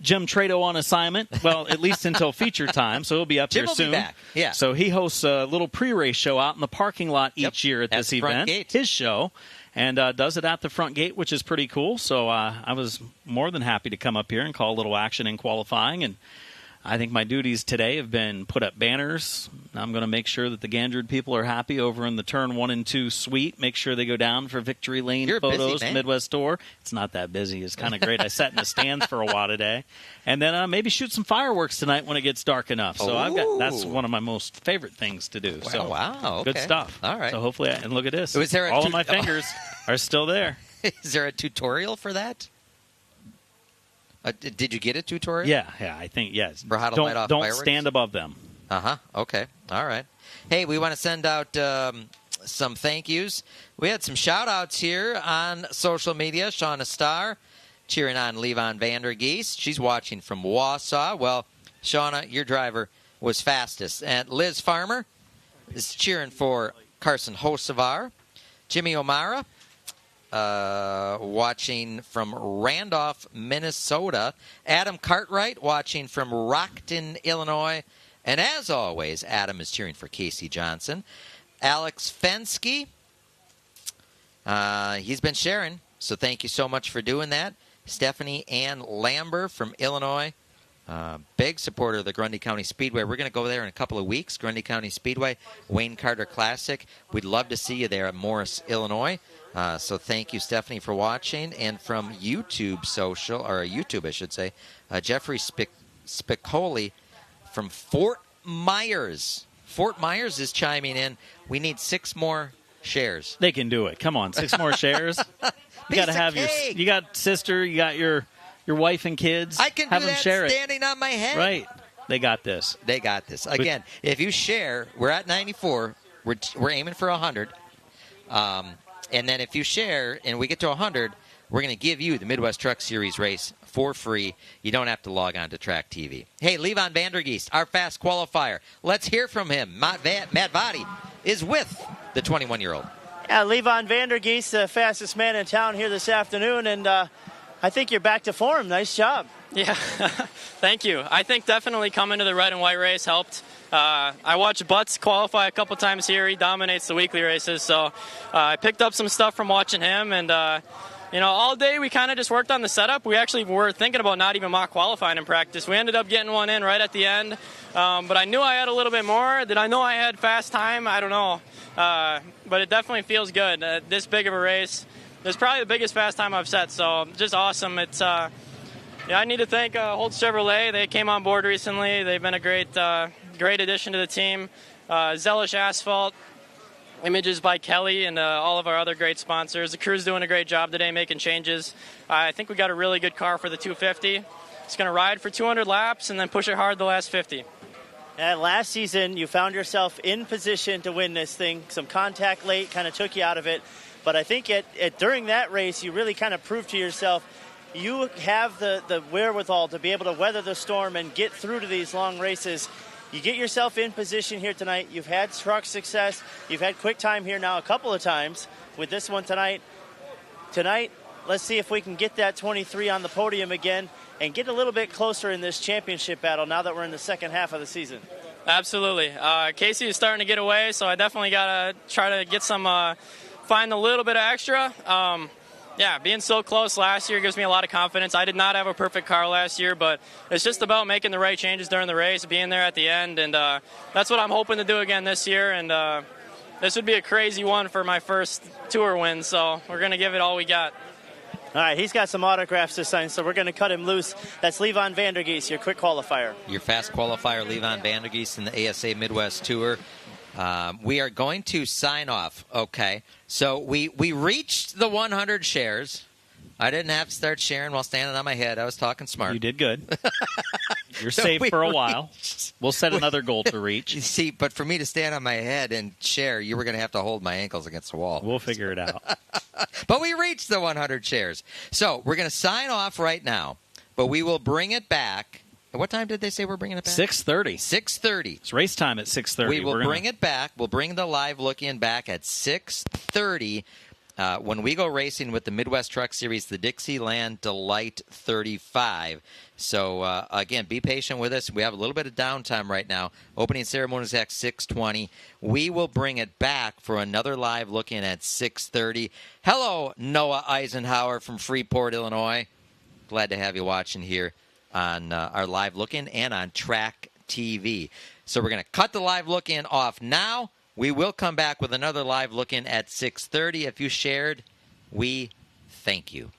Jim Trado on assignment, well, at least until feature time, so he'll be up Jim here soon. Will be back. Yeah. So he hosts a little pre-race show out in the parking lot each year at this event, his show, and does it at the front gate, which is pretty cool. So I was more than happy to come up here and call a little action in qualifying, and I think my duties today have been put up banners. I'm going to make sure that the Gandrud people are happy over in the turn 1 and 2 suite. Make sure they go down for victory lane photos, Midwest Tour. It's not that busy. It's kind of great. I sat in the stands for a while today. And then maybe shoot some fireworks tonight when it gets dark enough. So that's one of my most favorite things to do. Well, so wow. Okay. Good stuff. All right. So hopefully, and look at this. All of my fingers are still there. Is there a tutorial for that? Did you get a tutorial? Yeah, I think, yes. For how to light off don't fireworks? stand above them. Okay. All right. Hey, we want to send out some thank yous. We had some shout-outs here on social media. Shauna Starr cheering on Levon Vandergeest. She's watching from Wausau. Well, Shauna, your driver was fastest. And Liz Farmer is cheering for Carson Hocevar. Jimmy O'Mara watching from Randolph, Minnesota. Adam Cartwright watching from Rockton, Illinois. And as always, Adam is cheering for Casey Johnson. Alex Fensky, he's been sharing, so thank you so much for doing that. Stephanie Ann Lambert from Illinois, big supporter of the Grundy County Speedway. We're going to go there in a couple of weeks, Grundy County Speedway, Wayne Carter Classic. We'd love to see you there at Morris, Illinois. So thank you, Stephanie, for watching. And from YouTube YouTube, I should say, Jeffrey Spicoli from Fort Myers. Fort Myers is chiming in. We need 6 more shares. They can do it. Come on, 6 more shares. You got to have you got sister, you got your your wife and kids. I can have do them that share standing on my head. Right. They got this. They got this. Again, if you share, we're at 94. We're aiming for 100. And then if you share and we get to 100, we're going to give you the Midwest Truck Series race for free. You don't have to log on to Track TV. Hey, Levon Vandergeest, our fast qualifier. Let's hear from him. Matt Vadi is with the 21-year-old. Yeah, Levon Vandergeest, the fastest man in town here this afternoon, and I think you're back to form. Nice job. Yeah, thank you. I think definitely coming to the red and white race helped. I watched Butts qualify a couple times here. He dominates the weekly races, so I picked up some stuff from watching him. And, all day we kind of just worked on the setup. We actually were thinking about not even mock qualifying in practice. We ended up getting one in right at the end. But I knew I had a little bit more. Did I know I had fast time? I don't know. But it definitely feels good. This big of a race. It's probably the biggest fast time I've set, so just awesome. It's I need to thank Holtz Chevrolet. They came on board recently. They've been a great addition to the team. Zellish Asphalt, Images by Kelly, and all of our other great sponsors. The crew's doing a great job today making changes. I think we got a really good car for the 250. It's going to ride for 200 laps and then push it hard the last 50. And last season, you found yourself in position to win this thing. Some contact late kind of took you out of it. But I think during that race, you really kind of proved to yourself you have the wherewithal to be able to weather the storm and get through to these long races. You get yourself in position here tonight. You've had truck success. You've had quick time here now a couple of times with this one tonight. Tonight, let's see if we can get that 23 on the podium again and get a little bit closer in this championship battle now that we're in the second half of the season. Absolutely. Casey is starting to get away, so I definitely got to try to get some, find a little bit of extra. Being so close last year gives me a lot of confidence. I did not have a perfect car last year, but it's just about making the right changes during the race, being there at the end, and that's what I'm hoping to do again this year. And this would be a crazy one for my first tour win, so we're going to give it all we got. All right, he's got some autographs to sign, so we're going to cut him loose. That's Levon Vandergeest, your quick qualifier. Your fast qualifier, Levon Vandergeest in the ASA Midwest Tour. We are going to sign off. Okay, so we reached the 100 shares. I didn't have to start sharing while standing on my head. I was talking smart. You did good. You're safe for a while. We'll set another goal to reach. You see, but for me to stand on my head and share, you were going to have to hold my ankles against the wall. We'll figure it out. But we reached the 100 shares. So we're going to sign off right now, but we will bring it back. What time did they say we're bringing it back? 6:30. 6:30. It's race time at 6:30. We will bring it back. We'll bring the live look-in back at 6:30 when we go racing with the Midwest Truck Series, the Dixieland Delight 35. So, again, be patient with us. We have a little bit of downtime right now. Opening ceremony is at 6:20. We will bring it back for another live look-in at 6:30. Hello, Noah Eisenhower from Freeport, Illinois. Glad to have you watching here on our live look-in and on Track TV. So we're going to cut the live look-in off now. We will come back with another live look-in at 6:30. If you shared, we thank you.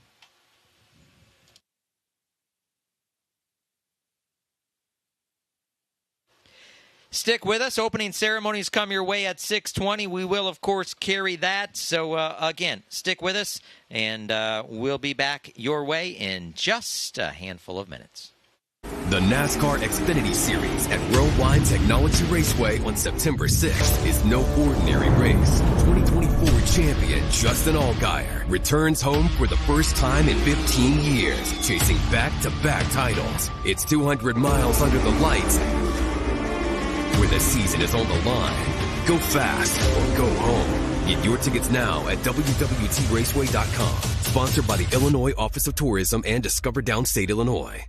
Stick with us. Opening ceremonies come your way at 6:20. We will, of course, carry that. So, again, stick with us, and we'll be back your way in just a handful of minutes. The NASCAR Xfinity Series at Worldwide Technology Raceway on September 6th is no ordinary race. 2024 champion Justin Allgaier returns home for the first time in 15 years, chasing back-to-back titles. It's 200 miles under the lights, where the season is on the line. Go fast or go home. Get your tickets now at WWTRaceway.com. Sponsored by the Illinois Office of Tourism and Discover Downstate, Illinois.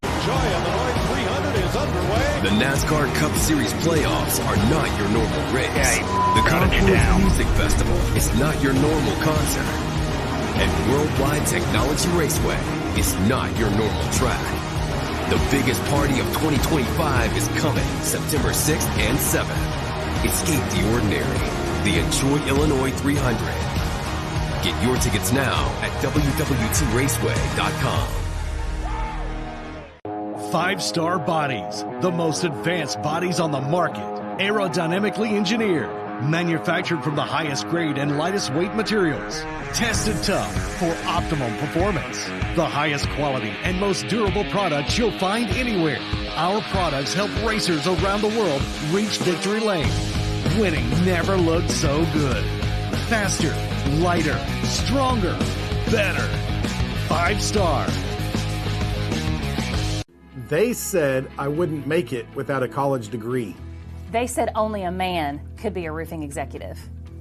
Joy on the North 300 is underway. The NASCAR Cup Series playoffs are not your normal race. The Concours Music Festival is not your normal concert. And Worldwide Technology Raceway is not your normal track. The biggest party of 2025 is coming September 6th and 7th. Escape the ordinary. The Enjoy Illinois 300. Get your tickets now at WWTRaceway.com. 5-Star Bodies, the most advanced bodies on the market. Aerodynamically engineered, Manufactured from the highest grade and lightest weight materials. Tested tough for optimum performance. The highest quality and most durable products you'll find anywhere. Our products help racers around the world reach victory lane. Winning never looked so good. Faster, lighter, stronger, better. 5-star. They said I wouldn't make it without a college degree. They said only a man could be a roofing executive.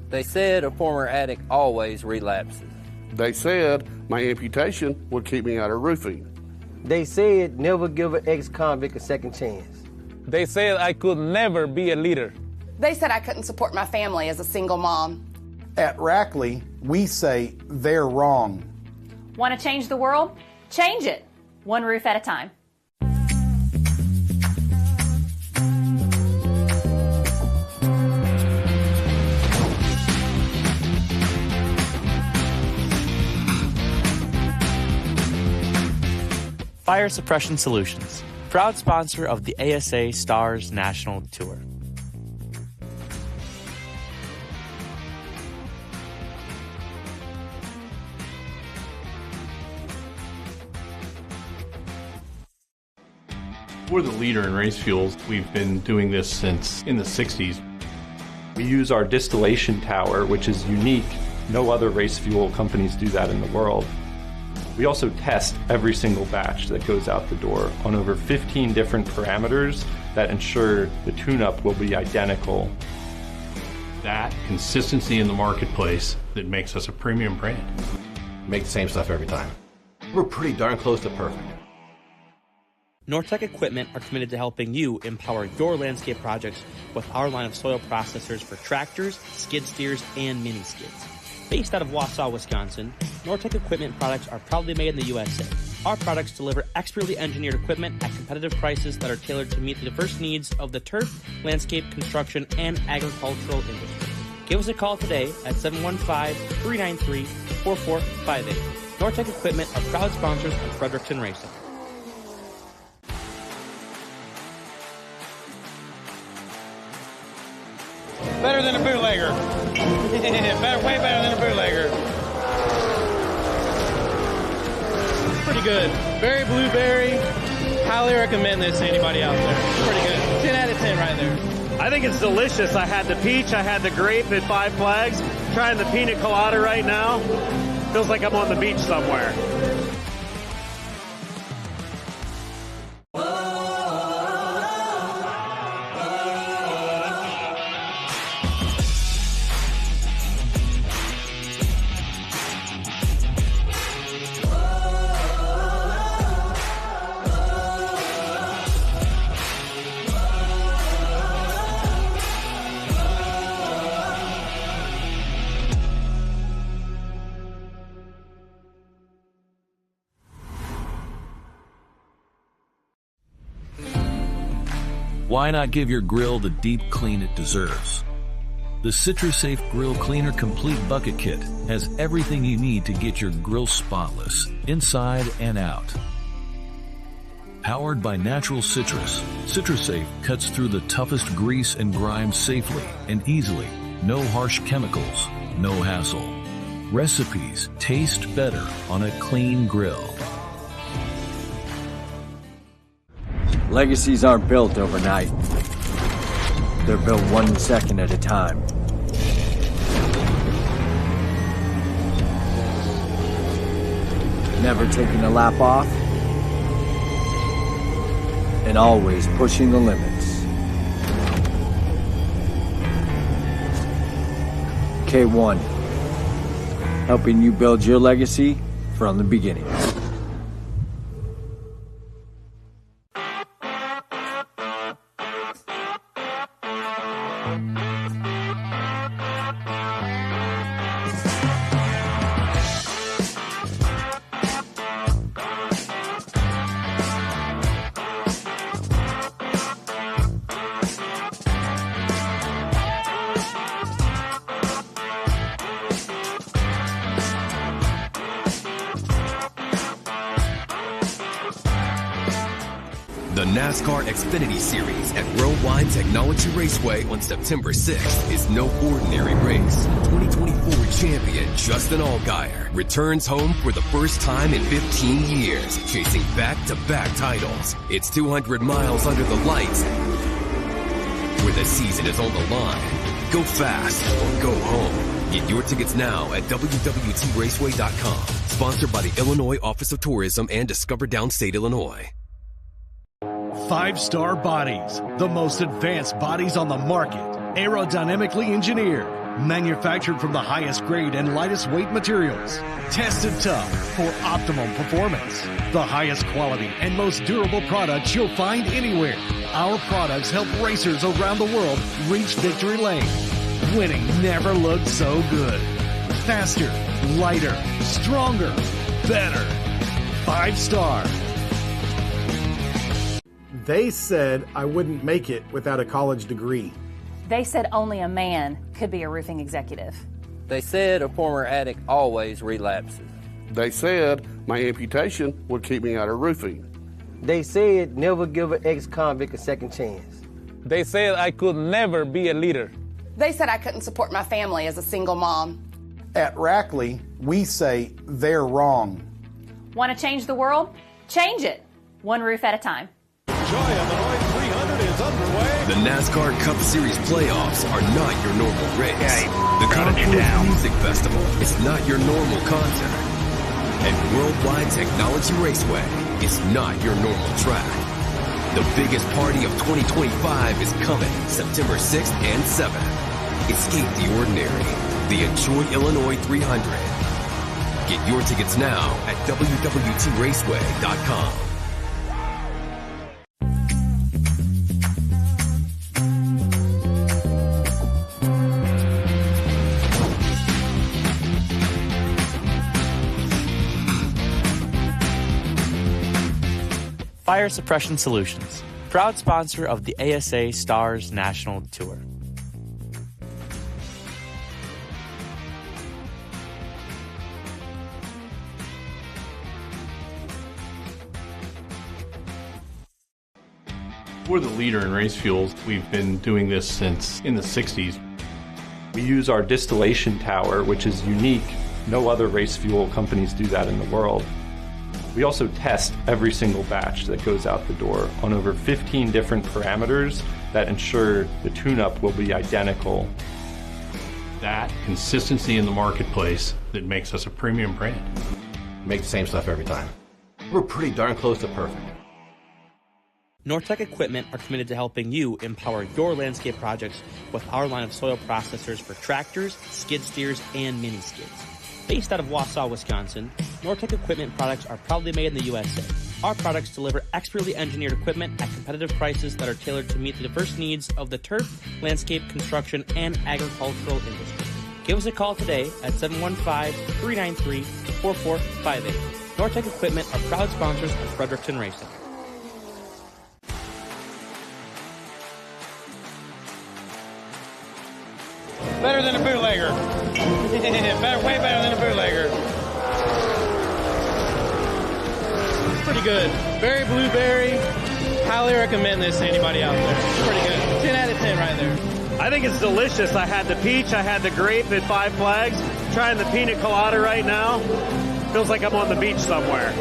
They said a former addict always relapses. They said my amputation would keep me out of roofing. They said never give an ex-convict a second chance. They said I could never be a leader. They said I couldn't support my family as a single mom. At Rackley, we say they're wrong. Want to change the world? Change it. One roof at a time. Fire Suppression Solutions, proud sponsor of the ASA Stars National Tour. We're the leader in race fuels. We've been doing this since in the 60s. We use our distillation tower, which is unique. No other race fuel companies do that in the world. We also test every single batch that goes out the door on over 15 different parameters that ensure the tune-up will be identical. That consistency in the marketplace that makes us a premium brand. Make the same stuff every time. We're pretty darn close to perfect. Nortec Equipment are committed to helping you empower your landscape projects with our line of soil processors for tractors, skid steers, and mini skids. Based out of Wausau, Wisconsin, Nortec Equipment products are proudly made in the USA. Our products deliver expertly engineered equipment at competitive prices that are tailored to meet the diverse needs of the turf, landscape, construction, and agricultural industry. Give us a call today at 715-393-4458. Nortec Equipment are proud sponsors of Frederickson Racing. Better than a bootlegger. Way better than a bootlegger. Pretty good. Berry blueberry. Highly recommend this to anybody out there. Pretty good. 10 out of 10 right there. I think it's delicious. I had the peach, I had the grape at Five Flags. Trying the pina colada right now. Feels like I'm on the beach somewhere. Why not give your grill the deep clean it deserves? The CitraSafe Grill Cleaner Complete Bucket Kit has everything you need to get your grill spotless, inside and out. Powered by natural citrus, CitraSafe cuts through the toughest grease and grime safely and easily. No harsh chemicals, no hassle. Recipes taste better on a clean grill. Legacies aren't built overnight. They're built 1 second at a time. Never taking a lap off, and always pushing the limits. K1, helping you build your legacy from the beginning. NASCAR Xfinity Series at Worldwide Technology Raceway on September 6th is no ordinary race. 2024 champion Justin Allgaier returns home for the first time in 15 years, chasing back-to-back titles. It's 200 miles under the lights, where the season is on the line. Go fast or go home. Get your tickets now at www.raceway.com. Sponsored by the Illinois Office of Tourism and Discover Downstate, Illinois. 5-star bodies, the most advanced bodies on the market. Aerodynamically engineered, manufactured from the highest grade and lightest weight materials. Tested tough for optimum performance. The highest quality and most durable products you'll find anywhere. Our products help racers around the world reach victory lane. Winning never looked so good. Faster, lighter, stronger, better. 5-star. They said I wouldn't make it without a college degree. They said only a man could be a roofing executive. They said a former addict always relapses. They said my amputation would keep me out of roofing. They said never give an ex-convict a second chance. They said I could never be a leader. They said I couldn't support my family as a single mom. At Rackley, we say they're wrong. Want to change the world? Change it. One roof at a time. The NASCAR Cup Series playoffs are not your normal race. The Gandrud Music Festival is not your normal concert. And Worldwide Technology Raceway is not your normal track. The biggest party of 2025 is coming September 6th and 7th. Escape the ordinary. The Enjoy Illinois 300. Get your tickets now at www.raceway.com. Fire Suppression Solutions, proud sponsor of the ASA Stars National Tour. We're the leader in race fuels. We've been doing this since in the 60s. We use our distillation tower, which is unique. No other race fuel companies do that in the world. We also test every single batch that goes out the door on over 15 different parameters that ensure the tune-up will be identical. That consistency in the marketplace that makes us a premium brand. Make the same stuff every time. We're pretty darn close to perfect. Nortec Equipment are committed to helping you empower your landscape projects with our line of soil processors for tractors, skid steers, and mini skids. Based out of Wausau, Wisconsin, Nortec Equipment products are proudly made in the USA. Our products deliver expertly engineered equipment at competitive prices that are tailored to meet the diverse needs of the turf, landscape, construction, and agricultural industry. Give us a call today at 715-393-4458. Nortec Equipment are proud sponsors of Fredericton Racing. Better than a bootlegger. Way better than a bootlegger. Pretty good. Berry blueberry. Highly recommend this to anybody out there. It's pretty good. 10 out of 10 right there. I think it's delicious. I had the peach, I had the grape at Five Flags. Trying the pina colada right now. Feels like I'm on the beach somewhere.